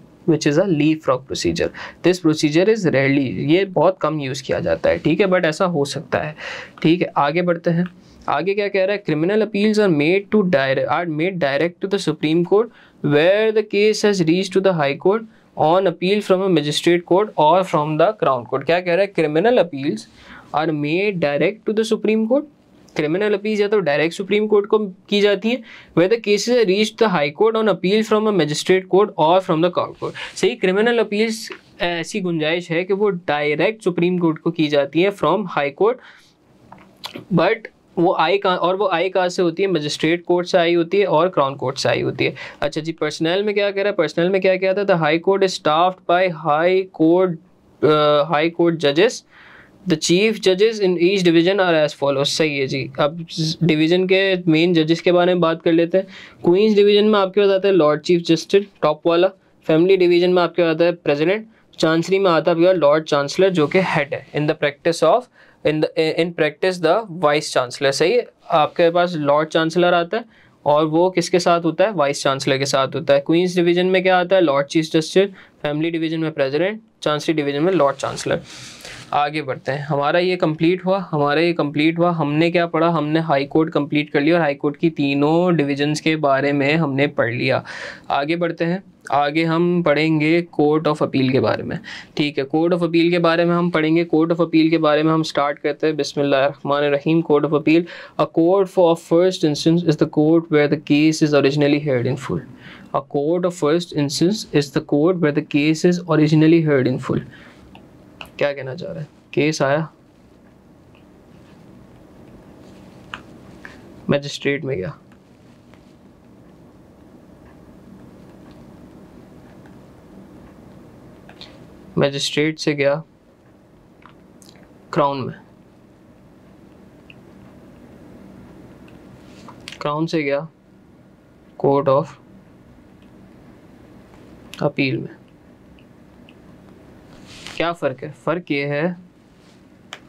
This procedure is rarely, ये बहुत कम यूज किया जाता है, ठीक है, बट ऐसा हो सकता है। ठीक है, आगे बढ़ते हैं। आगे क्या कह रहा है, criminal appeals are made direct to the supreme court where the case has reached to the high court on appeal from a magistrate court और फ्रॉम द क्राउन कोर्ट। क्या कह रहा है, criminal appeals are made direct to the supreme court, criminal appeal या तो direct supreme court को की जाती है, where the cases reach the high court on appeal from a magistrate court और फ्रॉम द क्राउन कोर्ट। सही, criminal appeals ऐसी गुंजाइश है कि वो डायरेक्ट सुप्रीम कोर्ट को की जाती है फ्रॉम हाई कोर्ट, बट वो आई कहाँ से होती है? मजिस्ट्रेट कोर्ट से आई होती है और क्राउन कोर्ट से आई होती है। अच्छा जी, पर्सनल में क्या कह रहा है? पर्सनल में क्या कहता था? High court is staffed by high court जजेस। द चीफ जजेस in each division are as follows. सही है जी। अब डिवीजन के मेन जजेस के बारे में बात कर लेते हैं। क्वींस डिवीजन में आपके पास आता है लॉर्ड चीफ जस्टिस, टॉप वाला। फैमिली डिवीजन में आपके आता है प्रेसिडेंट। चांसरी में आता है लॉर्ड चांसलर, जो कि हेड है in practice the vice chancellor. सही है, आपके पास लॉर्ड चांसलर आता है और वो किसके साथ होता है? वाइस चांसलर के साथ होता है। क्वींस डिवीजन में क्या आता है? Lord chief justice. Family division में प्रेसिडेंट। चांसरी डिवीजन में लॉर्ड चांसलर। आगे बढ़ते हैं। हमारा ये कंप्लीट हुआ। हमने क्या पढ़ा? हमने हाई कोर्ट कंप्लीट कर लिया और हाई कोर्ट की तीनों डिविजन्स के बारे में हमने पढ़ लिया। आगे बढ़ते हैं। आगे हम पढ़ेंगे कोर्ट ऑफ अपील के बारे में। ठीक है, कोर्ट ऑफ अपील के बारे में हम पढ़ेंगे। कोर्ट ऑफ अपील के बारे में हम स्टार्ट करते हैं। बिस्मिल्लाहिर्रहमानिर्रहीम। Court of appeal, a court of first instance is the court where the case is originally heard in full. A court of first instance is the court where the case is originally heard in full. क्या कहना चाह रहा है? Case आया, magistrate में गया, magistrate से गया क्राउन में, क्राउन से गया कोर्ट ऑफ अपील में। क्या फ़र्क है? फ़र्क ये है,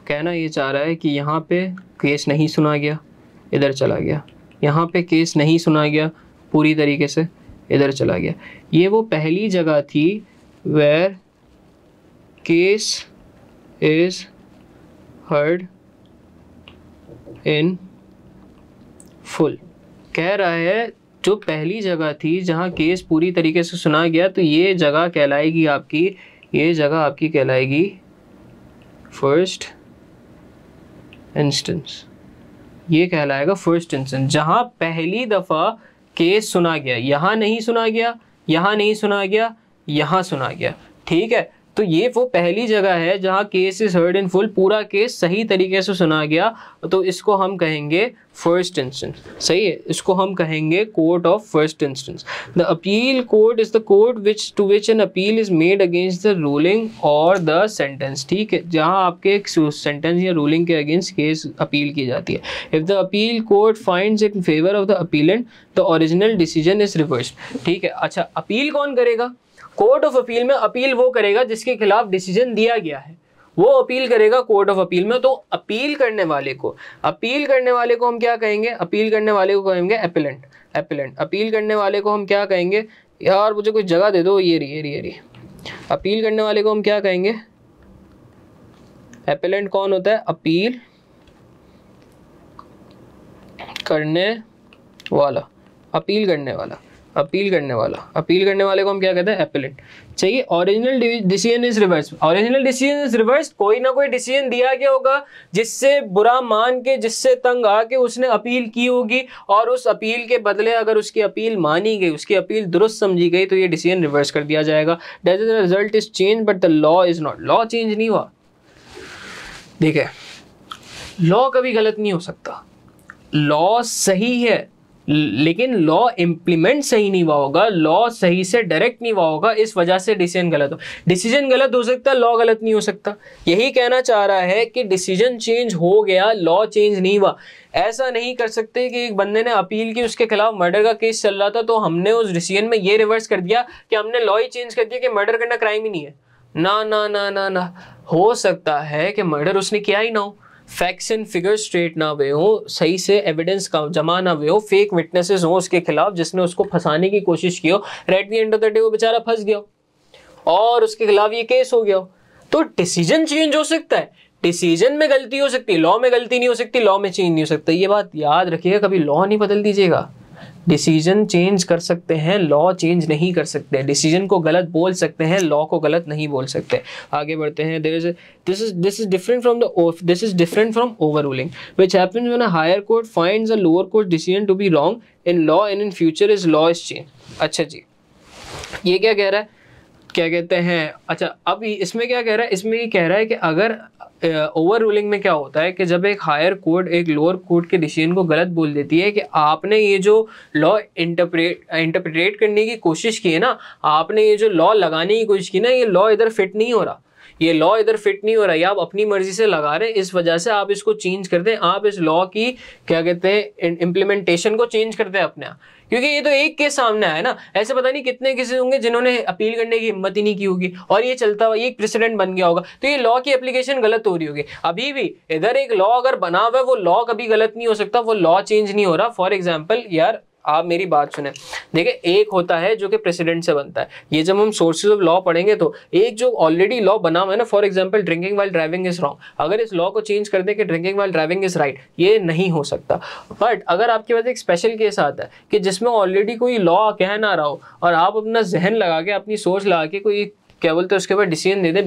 कहना ये चाह रहा है कि यहाँ पे केस नहीं सुना गया, इधर चला गया। यहाँ पे केस नहीं सुना गया पूरी तरीके से, इधर चला गया। ये वो पहली जगह थी where case is heard in full. कह रहा है जो पहली जगह थी जहाँ केस पूरी तरीके से सुना गया, तो ये जगह कहलाएगी आपकी, ये जगह आपकी कहलाएगी फर्स्ट इंस्टेंस। ये कहलाएगा फर्स्ट इंस्टेंस, जहाँ पहली दफ़ा केस सुना गया। यहाँ नहीं सुना गया, यहाँ नहीं सुना गया, यहाँ सुना गया। ठीक है, तो ये वो पहली जगह है जहाँ case is heard in full, पूरा केस सही तरीके से सुना गया, तो इसको हम कहेंगे फर्स्ट इंस्टेंस। सही है, इसको हम कहेंगे court of first instance. The appeal court is the court which to which an appeal is made against the ruling और द सेंटेंस। ठीक है, जहाँ आपके एक सेंटेंस या रूलिंग के अगेंस्ट केस अपील की जाती है। If the appeal court finds it in favour of the appellate, the original decision is reversed. ठीक है, अच्छा अपील कौन करेगा? कोर्ट ऑफ अपील में अपील वो करेगा जिसके खिलाफ डिसीजन दिया गया है, वो अपील करेगा कोर्ट ऑफ अपील में। तो अपील करने वाले को हम क्या कहेंगे? अपील करने वाले को कहेंगे एपिलेंट। अपील करने वाले को हम क्या कहेंगे? यार मुझे कुछ जगह दे दो, ये रही। अपील करने वाले को हम क्या कहेंगे? एपिलेंट कौन होता है? अपील करने वाला, अपील करने वाले को हम क्या कहते हैं? एपिलेंट। चाहिए ओरिजिनल डिसीजन इज रिवर्स। कोई ना कोई डिसीजन दिया गया होगा जिससे बुरा मान के, जिससे तंग आके उसने अपील की होगी, और उस अपील के बदले अगर उसकी अपील मानी गई, उसकी अपील दुरुस्त समझी गई, तो ये डिसीजन रिवर्स कर दिया जाएगा। That is the result is change but the law is not. Law change नहीं हुआ। देखिए, लॉ कभी गलत नहीं हो सकता। लॉ सही है लेकिन लॉ इम्प्लीमेंट सही नहीं हुआ होगा, लॉ सही से डायरेक्ट नहीं हुआ होगा, इस वजह से डिसीजन गलत हो सकता है, लॉ गलत नहीं हो सकता। यही कहना चाह रहा है कि डिसीजन चेंज हो गया, लॉ चेंज नहीं हुआ। ऐसा नहीं कर सकते कि एक बंदे ने अपील की, उसके खिलाफ मर्डर का केस चल रहा था, तो हमने उस डिसीजन में ये रिवर्स कर दिया कि हमने लॉ ही चेंज कर दिया कि मर्डर करना क्राइम ही नहीं है। ना ना ना ना ना, हो सकता है कि मर्डर उसने किया ही ना हो, फैक्ट्स एंड फिगर स्ट्रेट ना हुए हो, सही से एविडेंस का जमा ना हुए हो, फेक विटनेसेस हो उसके खिलाफ जिसने उसको फंसाने की कोशिश की हो, at the end of the day वो बेचारा फंस गया और उसके खिलाफ ये केस हो गया। तो डिसीजन चेंज हो सकता है, डिसीजन में गलती हो सकती है, लॉ में गलती नहीं हो सकती, लॉ में चेंज नहीं हो सकता। ये बात याद रखिएगा, कभी लॉ नहीं बदल दीजिएगा। डिसीजन चेंज कर सकते हैं, लॉ चेंज नहीं कर सकते। डिसीजन को गलत बोल सकते हैं, लॉ को गलत नहीं बोल सकते। आगे बढ़ते हैं। This is different from overruling which happens when a higher court finds a lower court decision to be wrong in law and in future is law is change. अच्छा जी, ये क्या कह रहा है? क्या कहते हैं? अच्छा, अब इसमें क्या कह रहा है? इसमें ये कह रहा है कि अगर ओवर रूलिंग में क्या होता है कि जब एक हायर कोर्ट एक लोअर कोर्ट के डिसीजन को गलत बोल देती है कि आपने ये जो लॉ इंटरप्रेट करने की कोशिश की है ना, आपने ये जो लॉ लगाने की कोशिश की ना, ये लॉ इधर फिट नहीं हो रहा, ये लॉ इधर फिट नहीं हो रहा, या आप अपनी मर्जी से लगा रहे हैं, इस वजह से आप इसको चेंज कर दें, आप इस लॉ की क्या कहते हैं इम्प्लीमेंटेशन को चेंज करते हैं अपने आप। क्योंकि ये तो एक केस सामने आया ना, ऐसे पता नहीं कितने केसेस होंगे जिन्होंने अपील करने की हिम्मत ही नहीं की होगी और ये चलता हुआ एक प्रेसिडेंट बन गया होगा, तो ये लॉ की एप्लीकेशन गलत हो रही होगी। अभी भी इधर एक लॉ अगर बना हुआ है, वो लॉ कभी गलत नहीं हो सकता, वो लॉ चेंज नहीं हो रहा। फॉर एग्जाम्पल यार आप मेरी बात सुने, देखिए एक होता है जो कि प्रेसिडेंट से बनता है, ये जब हम सोर्सेज ऑफ लॉ पढ़ेंगे तो एक जो ऑलरेडी लॉ बना हुआ है ना, for example drinking while driving is wrong, अगर इस लॉ को चेंज कर दे कि drinking while driving is right, ये नहीं हो सकता। बट अगर आपके पास एक स्पेशल केस आता है कि जिसमें ऑलरेडी कोई लॉ कह ना रहा हो और आप अपना जहन लगा के अपनी सोच लगा के कोई क्या बोलते हैं उसके ऊपर decision they they,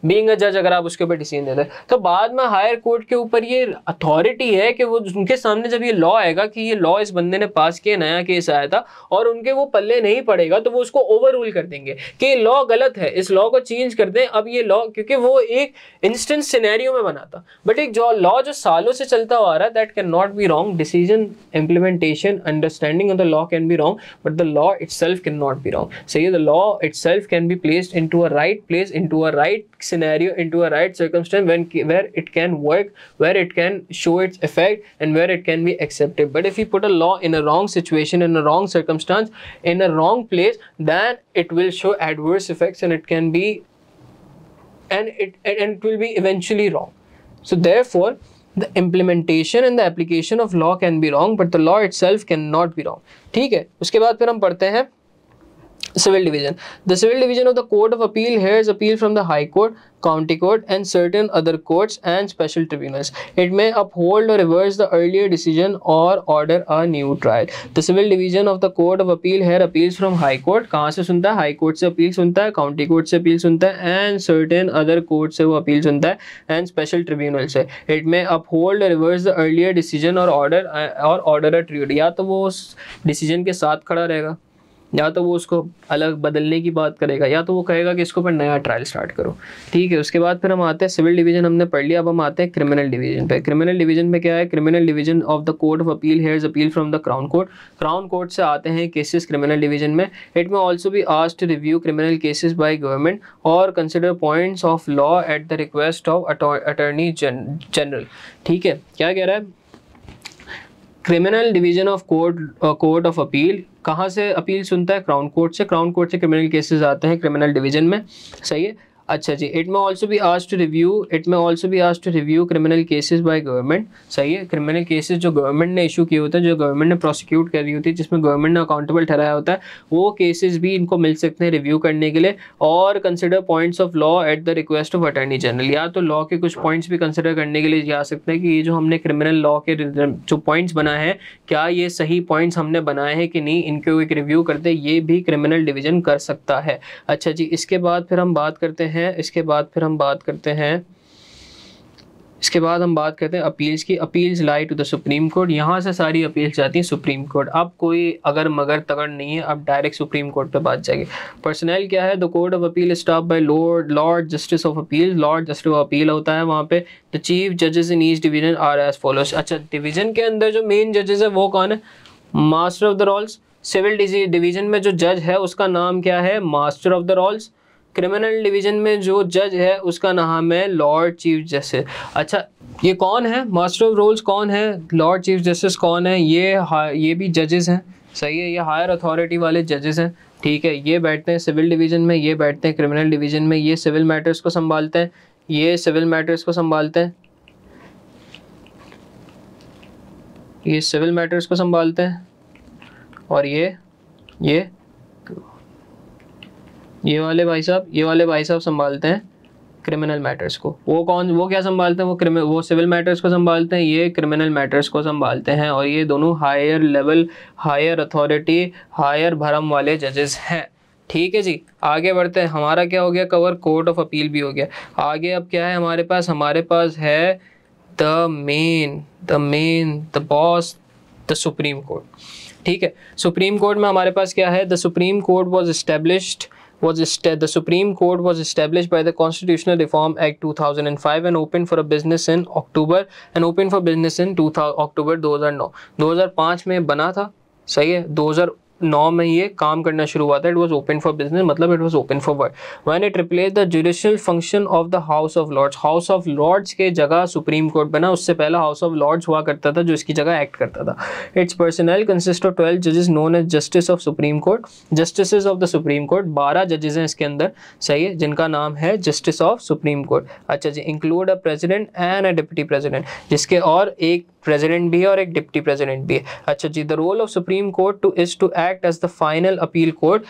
being a जज अगर आप उसके ऊपर डिसीजन देते हैं, तो बाद में हायर कोर्ट के ऊपर ये अथॉरिटी है कि वो उनके सामने जब ये लॉ आएगा कि ये लॉ इस बंदे ने पास किया, नया केस आया था और उनके वो पल्ले नहीं पड़ेगा, तो वो उसको ओवर रूल कर देंगे कि लॉ गलत है, इस लॉ को चेंज कर दें। अब ये लॉ क्योंकि वो एक इंस्टेंस सिनेरियो में बना था, बट एक जो लॉ जो सालों से चलता हुआ आ रहा है, that can not be wrong. Decision, implementation, understanding of the law can be wrong, but the law itself can not be wrong. सही, the law itself can be placed into a right place, into a right scenario, into a right circumstance where it can work, where it can show its effect and where it can be accepted. But if you put a law in a wrong situation, in a wrong circumstance, in a wrong place, then it will show adverse effects and it can be and it will be eventually wrong. So therefore the implementation and the application of law can be wrong, but the law itself cannot be wrong. ठीक है, उसके बाद फिर हम पढ़ते हैं Civil Division. The Civil Division of the Court of Appeal hears appeal from the High Court, County Court and certain other courts and special tribunals. It may uphold or reverse the earlier decision or order a new trial. The Civil Division of the Court of Appeal hears appeals from High Court. कहाँ से सुनता है? High Court से appeal सुनता है, County Court से appeal सुनता है and certain other courts से वो अपील सुनता है and special tribunal से. It may uphold or reverse the earlier decision or order a trial. या तो वो उस decision के साथ खड़ा रहेगा, या तो वो उसको अलग बदलने की बात करेगा, या तो वो कहेगा कि इसको पर नया ट्रायल स्टार्ट करो। ठीक है, उसके बाद फिर हम आते हैं सिविल डिवीजन हमने पढ़ लिया, अब हम आते हैं क्रिमिनल डिवीजन पे। क्रिमिनल डिवीजन में क्या है? Criminal division of the court of appeal hears appeal from the crown court. Crown court से आते हैं केसेस क्रिमिनल डिवीजन में। It may also be asked to review criminal cases by government और consider points of law at the request of attorney general. ठीक है, क्या कह रहा है? Criminal division of court of appeal कहाँ से अपील सुनता है? क्राउन कोर्ट से। क्राउन कोर्ट से क्रिमिनल केसेस आते हैं क्रिमिनल डिवीजन में। सही है, अच्छा जी। It may also be asked to review criminal cases by government. सही है, क्रिमिनल केसेस जो गवर्नमेंट ने इशू किए होते हैं, जो गवर्नमेंट ने प्रोसिक्यूट कर रही होती है, जिसमें गवर्नमेंट ने अकाउंटेबल ठहराया होता है, वो केसेस भी इनको मिल सकते हैं रिव्यू करने के लिए। और consider points of law at the request of attorney general, या तो लॉ के कुछ पॉइंट्स भी कंसिडर करने के लिए जा सकते हैं कि ये जो हमने क्रिमिनल लॉ के जो पॉइंट्स बनाए हैं, क्या ये सही पॉइंट्स हमने बनाए हैं कि नहीं, इनको एक रिव्यू करते, ये भी क्रिमिनल डिवीजन कर सकता है। अच्छा जी, इसके बाद फिर हम बात करते हैं अपील्स की। Appeals lie to the supreme court. यहाँ से सारी अपील्स जाती हैं सुप्रीम कोर्ट। अब कोई अगर मगर तगड़ नहीं है, अब डायरेक्ट सुप्रीम कोर्ट पे बात जाएगी। पर्सनल क्या है? The court of appeal staff by lord justice of appeal. Lord justice of appeal होता है वहाँ पे। द चीफ जजेस in each division are as follows. अच्छा, डिवीजन के अंदर जो मेन जजेस है वो कौन है? Master of the rolls. Civil division में जो जज है उसका नाम क्या है? Master of the rolls. Criminal division में जो जज है उसका नाम है लॉर्ड चीफ जस्टिस। अच्छा, ये कौन है? मास्टर ऑफ रोल्स कौन है? लॉर्ड चीफ जस्टिस कौन है? ये भी जजेस हैं। सही है, ये हायर अथॉरिटी वाले जजेस हैं। ठीक है, ये बैठते हैं सिविल डिवीजन में, ये बैठते हैं क्रिमिनल डिवीजन में। ये सिविल मैटर्स को संभालते हैं, ये सिविल मैटर्स को संभालते हैं, ये सिविल मैटर्स को संभालते हैं, और ये वाले भाई साहब संभालते हैं क्रिमिनल मैटर्स को। वो क्या संभालते हैं? वो सिविल मैटर्स को संभालते हैं, ये क्रिमिनल मैटर्स को संभालते हैं। और ये दोनों higher level, higher authority, higher भरम वाले जजेस हैं। ठीक है जी, आगे बढ़ते हैं। हमारा क्या हो गया कवर? कोर्ट ऑफ अपील भी हो गया। आगे अब क्या है हमारे पास है the boss, the supreme court. ठीक है, सुप्रीम कोर्ट में हमारे पास क्या है? The supreme court was established the Supreme Court was established by the Constitutional Reform Act 2005 and opened for a business in October October 2009. 2005 में बना था, सही है, 2009 में ये काम करना शुरू हुआ था. It was open for business, मतलब it was open for work. When it replace the judicial function of the house of lords. House of lords के जगह सुप्रीम कोर्ट बना. उससे पहला हाउस ऑफ लॉर्ड्स हुआ करता था जो इसकी जगह एक्ट करता था. इट्स पर्सनल कंसिस्ट ऑफ 12 जजेस known as justice of supreme court. Justice of the supreme court 12 जजेस हैं इसके अंदर, सही है, जिनका नाम है जस्टिस ऑफ सुप्रीम कोर्ट. अच्छा जी, include a president and a deputy president, जिसके और एक प्रेसिडेंट भी है और एक डिप्टी प्रेसिडेंट भी है. अच्छा जी, the role of supreme court is to act as the final appeal court.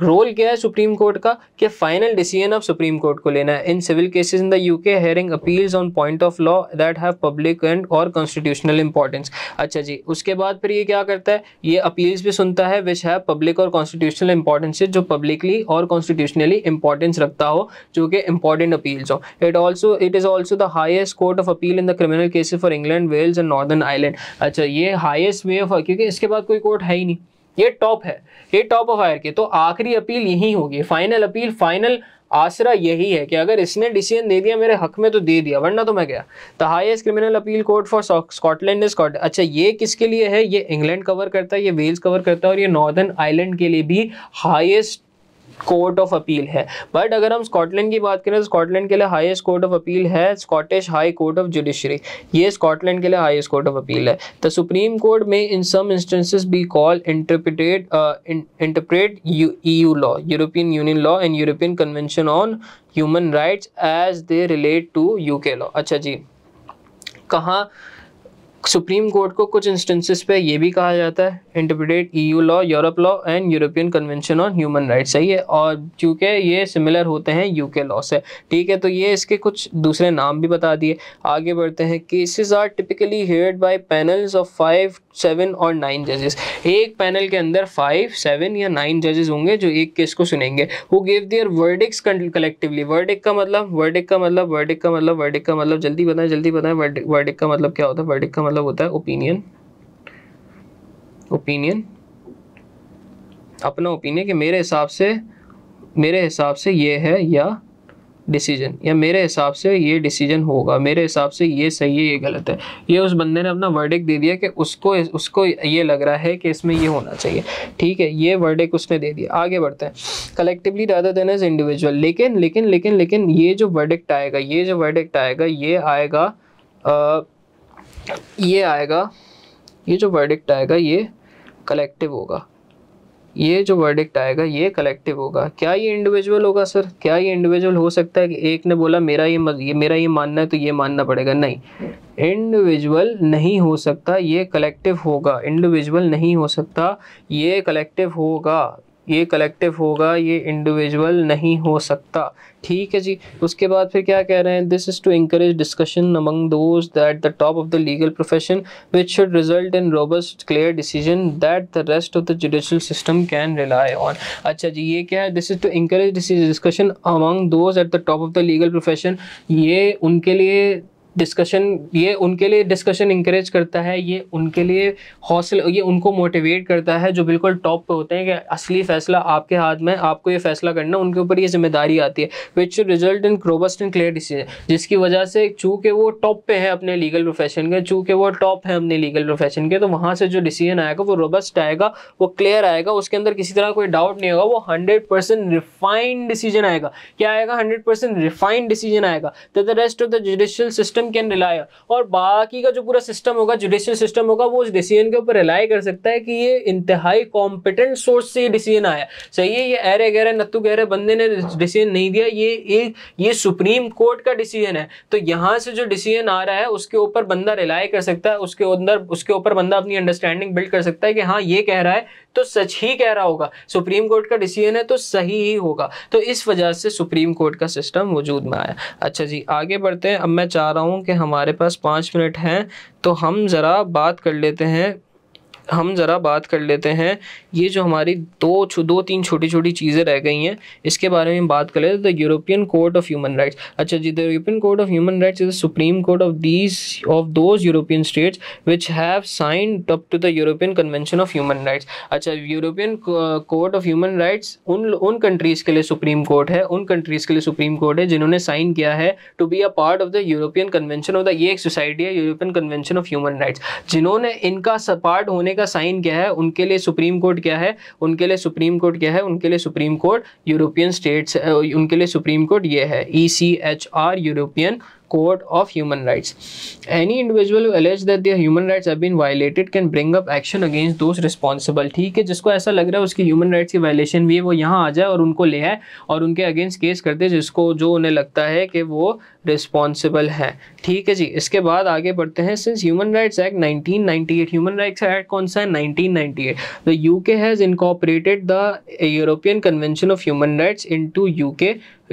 Role क्या है सुप्रीम कोर्ट का कि final decision of supreme court को लेना है. In civil cases in the यूके hearing appeals on point of law that have public and और constitutional importance. अच्छा जी, उसके बाद फिर ये क्या करता है, ये अपील्स भी सुनता है विच हैव पब्लिक और कॉन्स्टिट्यूशनल इंपॉर्टेंस, जो पब्लिकली और कॉन्स्टिट्यूशनली इंपॉर्टेंस रखता हो, जो कि इंपॉर्टेंट अपील्स हो. It is also the highest court of appeal in the criminal cases for England, Wales and Northern Ireland. अच्छा, ये हाइस्ट वे ऑफ, क्योंकि इसके बाद कोई कोर्ट है ही नहीं, ये टॉप है, ये टॉप ऑफ हायर के, तो आखिरी अपील यही होगी. फाइनल अपील, फाइनल आसरा यही है कि अगर इसने डिसीजन दे दिया मेरे हक में तो दे दिया, वरना तो मैं गया. The highest criminal appeal court for Scotland is Scotland. अच्छा, ये किसके लिए है, ये इंग्लैंड कवर करता है, ये वेल्स कवर करता है और ये नॉर्दर्न आयरलैंड के लिए भी हाईएस्ट कोर्ट ऑफ अपील है. बट अगर हम स्कॉटलैंड की बात करें तो स्कॉटलैंड के लिए हाईएस्ट कोर्ट ऑफ अपील है Scottish high court of judiciary. ये स्कॉटलैंड के लिए हाईएस्ट कोर्ट ऑफ अपील है. The supreme court may in some instances be call interpret EU law, European Union law and European convention on human rights as they relate to UK law. अच्छा जी, कहाँ supreme court को कुछ instances पे ये भी कहा जाता है interpret EU law, Europe law and European convention on human rights, सही है, और चूँकि ये सिमिलर होते हैं UK लॉ से, ठीक है, तो ये इसके कुछ दूसरे नाम भी बता दिए. आगे बढ़ते हैं. Cases are typically heard by panels of 5, 7 और 9 जजेस. एक पैनल के अंदर 5, 7 या 9 जजेस होंगे जो एक केस को सुनेंगे. Who give their verdicts collectively. Verdict का मतलब जल्दी बताएं. वर्डिक्ट का मतलब क्या होता है? वर्डिक्ट का मतलब होता है ओपिनियन, अपना ओपिनियन कि मेरे हिसाब से ये है, या डिसीजन, या मेरे हिसाब से ये डिसीजन होगा, मेरे हिसाब से ये सही है, ये गलत है. ये उस बंदे ने अपना वर्डिक्ट दे दिया कि उसको ये लग रहा है कि इसमें ये होना चाहिए, ठीक है, ये वर्डिक्ट उसने दे दिया. आगे बढ़ते हैं. Collectively rather than as individual. लेकिन ये जो वर्डिक्ट आएगा, ये जो वर्डिक्ट आएगा ये कलेक्टिव होगा. ये जो वर्डिक्ट आएगा ये कलेक्टिव होगा. क्या ये इंडिविजुअल होगा सर? क्या ये इंडिविजुअल हो सकता है कि एक ने बोला मेरा ये मानना है तो ये मानना पड़ेगा? नहीं, इंडिविजुअल नहीं हो सकता, ये कलेक्टिव होगा. इंडिविजुअल नहीं हो सकता, ये कलेक्टिव होगा. ये इंडिविजुअल नहीं हो सकता, ठीक है जी. उसके बाद फिर क्या कह रहे हैं? This is to encourage discussion among those that the top of the legal profession which should result in robust clear decision that the rest of the judicial system can rely on. अच्छा जी, ये क्या है? This is to encourage discussion among those at the top of the legal profession. ये उनके लिए discussion encourage करता है, ये उनके लिए हौसला, ये उनको मोटिवेट करता है जो बिल्कुल टॉप पे होते हैं कि असली फैसला आपके हाथ में, आपको ये फैसला करना, उनके ऊपर ये जिम्मेदारी आती है. Which result in robust and clear decision, जिसकी वजह से चूँकि वो टॉप पे है अपने लीगल प्रोफेशन के, तो वहाँ से जो डिसीजन आएगा वो रोबस्ट आएगा, वो क्लियर आएगा, उसके अंदर किसी तरह कोई डाउट नहीं होगा, वो 100% रिफाइंड डिसीजन आएगा. क्या आएगा? 100% रिफाइंड डिसीजन आएगा. The rest of the judicial system can rely, और बाकी का जो पूरा सिस्टम होगा, जुडिशियल सिस्टम होगा, वो उस डिसीजन के ऊपर रिलाई कर सकता है कि ये इंतहाई कॉम्पिटेंट सोर्स से ये डिसीजन आया, सही है, ये अरे गहरे नत्थु गहरे बंदे ने डिसीजन नहीं दिया, ये सुप्रीम कोर्ट का डिसीजन है. तो यहाँ से जो डिसीजन आ रहा है उसके ऊपर बंदा रिलाई कर सकता है, उसके ऊपर बंदा अपनी अंडरस्टैंडिंग बिल्ड कर सकता है कि हाँ ये कह रहा है तो सच ही कह रहा होगा, सुप्रीम कोर्ट का डिसीजन है तो सही ही होगा. तो इस वजह से सुप्रीम कोर्ट का सिस्टम वजूद में आया. अच्छा जी, आगे बढ़ते हैं. अब मैं चाह रहा हूँ कि हमारे पास 5 मिनट हैं तो हम ज़रा बात कर लेते हैं हम ज़रा बात कर लेते हैं ये जो हमारी दो तीन छोटी छोटी चीज़ें रह गई हैं इसके बारे में बात कर लेते हैं। The European court of human rights, अच्छा जी, the European court of human rights is the supreme court of those European states which have signed up to the European convention of human rights. अच्छा, European court of human rights उन countries के लिए supreme court है, उन countries के लिए supreme court है जिन्होंने साइन किया है to be a part of the European convention of the, ये एक सोसाइटी है European convention of human rights, जिन्होंने इनका पार्ट होने का साइन किया है उनके लिए सुप्रीम कोर्ट क्या है, उनके लिए सुप्रीम कोर्ट क्या है, उनके लिए सुप्रीम कोर्ट यूरोपियन स्टेट्स, उनके लिए सुप्रीम कोर्ट ये है ECHR, European Court of Human Rights. Any individual who alleges that their human rights have been violated can bring up action against those responsible. ठीक है, जिसको ऐसा लग रहा है उसकी ह्यूमन राइट्स की वायलेशन भी है वो यहाँ आ जाए और उनको ले आए और उनके अगेंस्ट केस करते जिसको जो उन्हें लगता है कि वो रिस्पॉन्सिबल है। ठीक है जी, इसके बाद आगे बढ़ते हैं। Since human rights act 1998, human rights act कौन सा है, 1998, the UK has incorporated the European convention of human rights into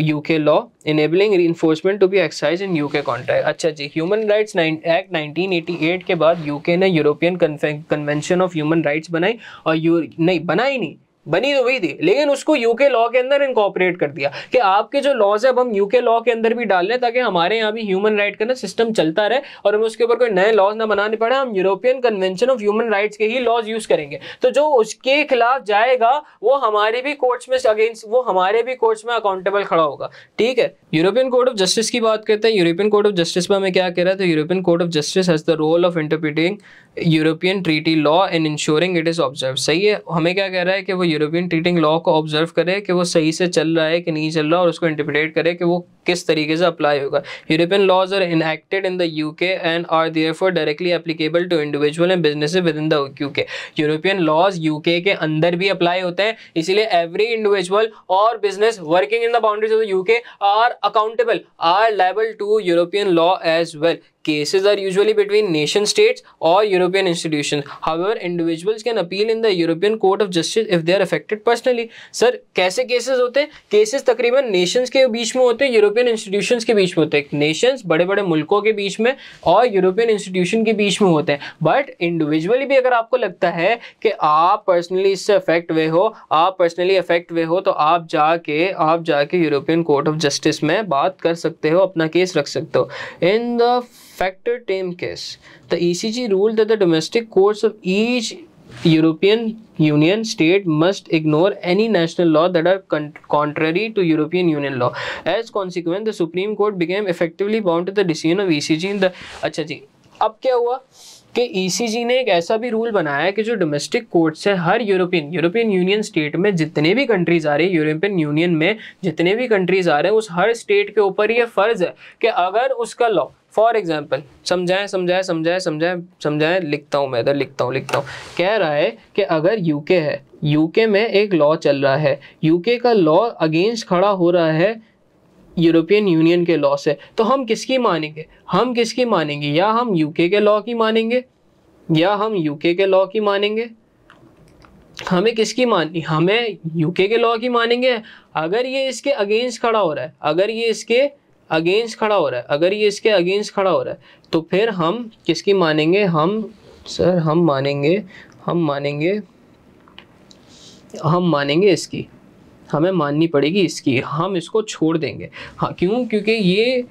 UK law enabling reinforcement to be exercised in UK contract। अच्छा जी, ह्यूमन राइट्स एक्ट 1988 के बाद UK ने European convention of human rights बनाई और नहीं बनाई नहीं, बनी तो वही थी लेकिन उसको यूके लॉ के अंदर इनकॉर्पोरेट कर दिया कि आपके जो लॉज है अब हम यूके लॉ के अंदर भी डाल लें ताकि हमारे यहाँ भी ह्यूमन राइट का ना सिस्टम चलता रहे और हमें उसके ऊपर कोई नए लॉज ना बनाने पड़े, हम European convention of human rights के ही लॉज यूज करेंगे। तो जो उसके खिलाफ जाएगा वो हमारे भी कोर्ट्स में अगेंस्ट, वो हमारे भी कोर्ट्स में अकाउंटेबल खड़ा होगा। ठीक है, यूरोपियन कोर्ट ऑफ जस्टिस की बात करते हैं। यूरोपियन कोर्ट ऑफ जस्टिस में हमें क्या कह रहा है, तो European court of justice has the role of interpreting European treaty law and ensuring it is observe. सही है, हमें क्या कह रहा है कि वो यूरोपियन ट्रीटिंग लॉ को ऑब्जर्व करे कि वो सही से चल रहा है कि नहीं चल रहा और उसको इंटरप्रेट करे कि वो किस तरीके से अप्लाई होगा। European laws are enacted in the UK and are therefore directly applicable to individual and businesses within the UK. European laws UK के अंदर भी अप्लाई होते हैं, इसीलिए एवरी इंडिविजुअल और business working in the boundaries of the UK are accountable, are liable to European law as well. Cases are usually between nation states or European institutions. However, individuals can appeal in the European Court of Justice if they are affected personally. Sir कैसे cases होते हैं? Cases तकरीबन nations के बीच में होते हैं, European institutions के बीच में होते हैं। Nations बड़े बड़े मुल्कों के बीच में और European institution के बीच में होते हैं। But individually भी अगर आपको लगता है कि आप personally इससे affect हुए हो, आप personally affect हुए हो, तो आप जाके European Court of Justice में बात कर सकते हो, अपना केस रख सकते हो। In the Factor Tame case, the ECJ ruled that the domestic courts of each European Union state must ignore any national law that are contrary to European Union law. As consequence, the Supreme Court became effectively bound to the decision of ECJ in the। अच्छा जी, अब क्या हुआ कि ECJ ने एक ऐसा भी रूल बनाया है कि जो डोमेस्टिक कोर्ट्स है हर यूरोपियन यूनियन स्टेट में जितने भी कंट्रीज आ रहे हैं, यूरोपियन यूनियन में जितने भी कंट्रीज आ रहे हैं, उस हर स्टेट के ऊपर ये फर्ज है कि अगर उसका लॉ, फॉर एग्जाम्पल समझाएं, लिखता हूँ मैं इधर, लिखता हूँ कह रहा है कि अगर यूके है, यूके में एक लॉ चल रहा है, यूके का लॉ अगेंस्ट खड़ा हो रहा है यूरोपियन यूनियन के लॉ से, तो हम किसकी मानेंगे, या हम यूके के लॉ की मानेंगे या हम यूके के लॉ की मानेंगे, हमें किसकी माननी, हमें यूके के लॉ की मानेंगे। अगर ये इसके अगेंस्ट खड़ा हो रहा है, अगर ये इसके अगेंस्ट खड़ा हो रहा है तो फिर हम किसकी मानेंगे, हम मानेंगे इसकी, हमें माननी पड़ेगी इसकी, हम इसको छोड़ देंगे। हाँ, क्यों? क्योंकि ये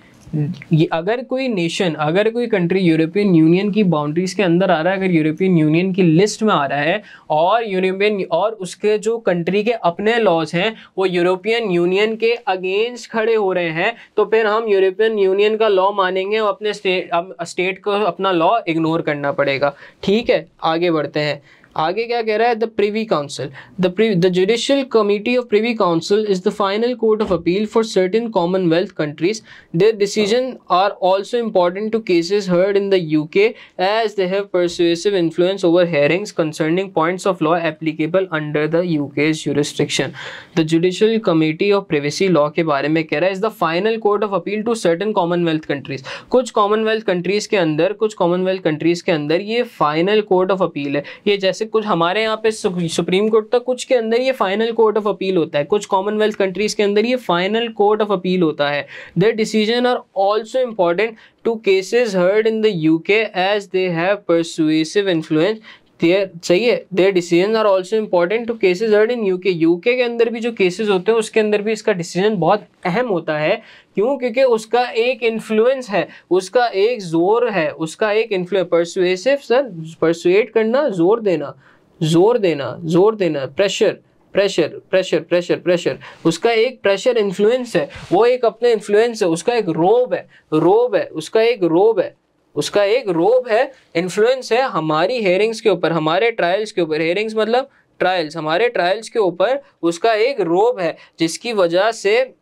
अगर कोई नेशन, अगर कोई कंट्री यूरोपियन यूनियन की बाउंड्रीज के अंदर आ रहा है, अगर यूरोपियन यूनियन की लिस्ट में आ रहा है और उसके जो कंट्री के अपने लॉज हैं वो यूरोपियन यूनियन के अगेंस्ट खड़े हो रहे हैं, तो फिर हम यूरोपियन यूनियन का लॉ मानेंगे और अपने स्टेट को अपना लॉ इग्नोर करना पड़ेगा। ठीक है, आगे बढ़ते हैं। आगे क्या कह रहा है, the privy council, the judicial committee of privy council is the final court of appeal for certain commonwealth countries. Their decision are also important to cases heard in the UK as they have persuasive influence over hearings concerning points of law applicable under the UK's jurisdiction. The judicial committee of privacy law के बारे में कह रहा है, is the final court of appeal to certain commonwealth countries. कुछ Commonwealth countries के अंदर ये फाइनल कोर्ट ऑफ अपील है। ये जैसे कुछ हमारे यहाँ पे सुप्रीम कोर्ट था, कुछ के अंदर ये फाइनल कोर्ट ऑफ अपील होता है, कुछ कॉमनवेल्थ कंट्रीज के अंदर ये फाइनल कोर्ट ऑफ अपील होता है। Their decision are also important to cases heard in the UK as they have persuasive influence सही है, their decision are also important to cases heard in UK. UK के अंदर भी जो cases होते हैं उसके अंदर भी इसका डिसीजन बहुत अहम होता है। क्यों? क्योंकि उसका एक इन्फ्लुएंस है, उसका एक जोर है, उसका एक इन्फ्लुएंस, परसुएसिव सर, परसुएट करना, जोर देना, जोर देना, जोर देना, pressure pressure pressure pressure pressure, उसका एक प्रेशर इन्फ्लुएंस है, वो एक अपने इन्फ्लुएंस है, उसका एक रोब है, रोब है, उसका एक रोब है, उसका एक रोब है, इन्फ्लुएंस है हमारी हेयरिंग्स के ऊपर, हमारे ट्रायल्स के ऊपर। हेयरिंग्स मतलब ट्रायल्स, हमारे ट्रायल्स के ऊपर उसका एक रोब है, जिसकी वजह से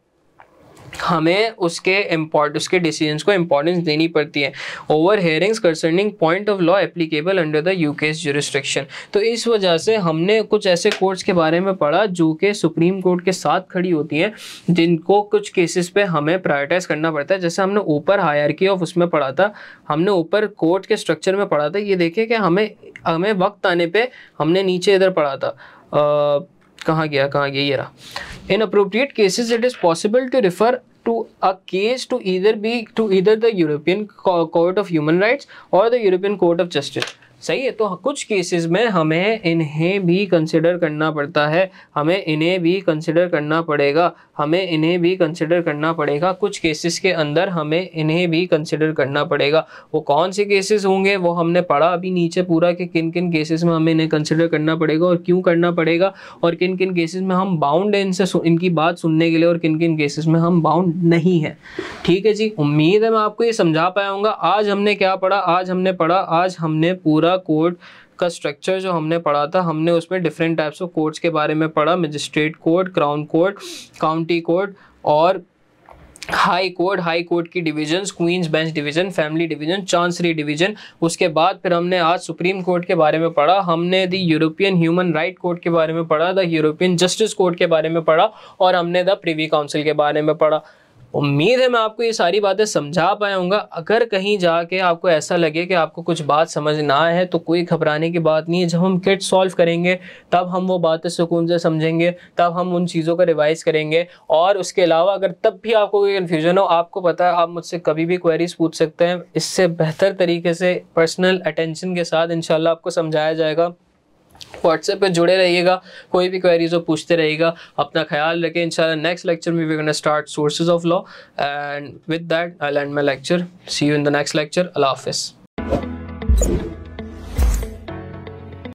हमें उसके डिसीजंस को इंपॉर्टेंस देनी पड़ती है। Over hearings concerning point of law applicable under the UK's jurisdiction. तो इस वजह से हमने कुछ ऐसे कोर्ट्स के बारे में पढ़ा जो कि सुप्रीम कोर्ट के साथ खड़ी होती हैं, जिनको कुछ केसेस पे हमें प्रायोरिटाइज करना पड़ता है। जैसे हमने ऊपर हायरार्की ऑफ उसमें पढ़ा था, हमने ऊपर कोर्ट के स्ट्रक्चर में पढ़ा था। ये देखिए कि हमें वक्त आने पर हमने नीचे इधर पढ़ा था, कहाँ गया ये रहा। In appropriate cases, it is possible to refer to a case to either the European Court of Human Rights or the European Court of Justice. सही है। तो कुछ केसेस में हमें इन्हें भी कंसिडर करना पड़ता है, हमें इन्हें भी कंसिडर करना पड़ेगा, हमें इन्हें भी कंसिडर करना पड़ेगा। कुछ केसेस के अंदर हमें इन्हें भी कंसिडर करना पड़ेगा। वो कौन से केसेस होंगे वो हमने पढ़ा अभी नीचे पूरा, कि किन किन केसेस में हमें इन्हें कंसिडर करना पड़ेगा और क्यों करना पड़ेगा, और किन किन केसेस में हम बाउंड हैं इनकी बात सुनने के लिए, और किन किन केसेस में हम बाउंड नहीं हैं। ठीक है जी, उम्मीद है मैं आपको ये समझा पाया हूँगा। आज हमने क्या पढ़ा? आज हमने पूरा कोर्ट का स्ट्रक्चर जो हमने पढ़ा था, हमने उसमें डिफरेंट टाइप्स ऑफ कोर्ट्स के बारे में पढ़ा। Magistrate court, crown court, county court और हाई कोर्ट की divisions, queen's bench division, family division, chancery division. उसके बाद फिर हमने आज सुप्रीम कोर्ट के बारे में पढ़ा, हमने the European human right court के बारे में पढ़ा, द यूरोपियन जस्टिस कोर्ट के बारे में पढ़ा, और हमने द प्रिवी काउंसिल के बारे में पढ़ा। उम्मीद है मैं आपको ये सारी बातें समझा पाया हूँगा। अगर कहीं जाके आपको ऐसा लगे कि आपको कुछ बात समझ ना आए तो कोई घबराने की बात नहीं है। जब हम किट सॉल्व करेंगे तब हम वो बातें सुकून से समझेंगे, तब हम उन चीज़ों को रिवाइज करेंगे। और उसके अलावा अगर तब भी आपको कोई कन्फ्यूजन हो, आपको पता है आप मुझसे कभी भी क्वेरीज पूछ सकते हैं। इससे बेहतर तरीके से पर्सनल अटेंशन के साथ इंशाल्लाह आपको समझाया जाएगा। व्हाट्सएप पे जुड़े रहिएगा, कोई भी क्वेरीज हो पूछते रहिएगा। अपना ख्याल रखें। इंशाल्लाह नेक्स्ट लेक्चर में we gonna start sources of law, and with that I end my lecture. See you in the next lecture. अल्लाह हाफिज़।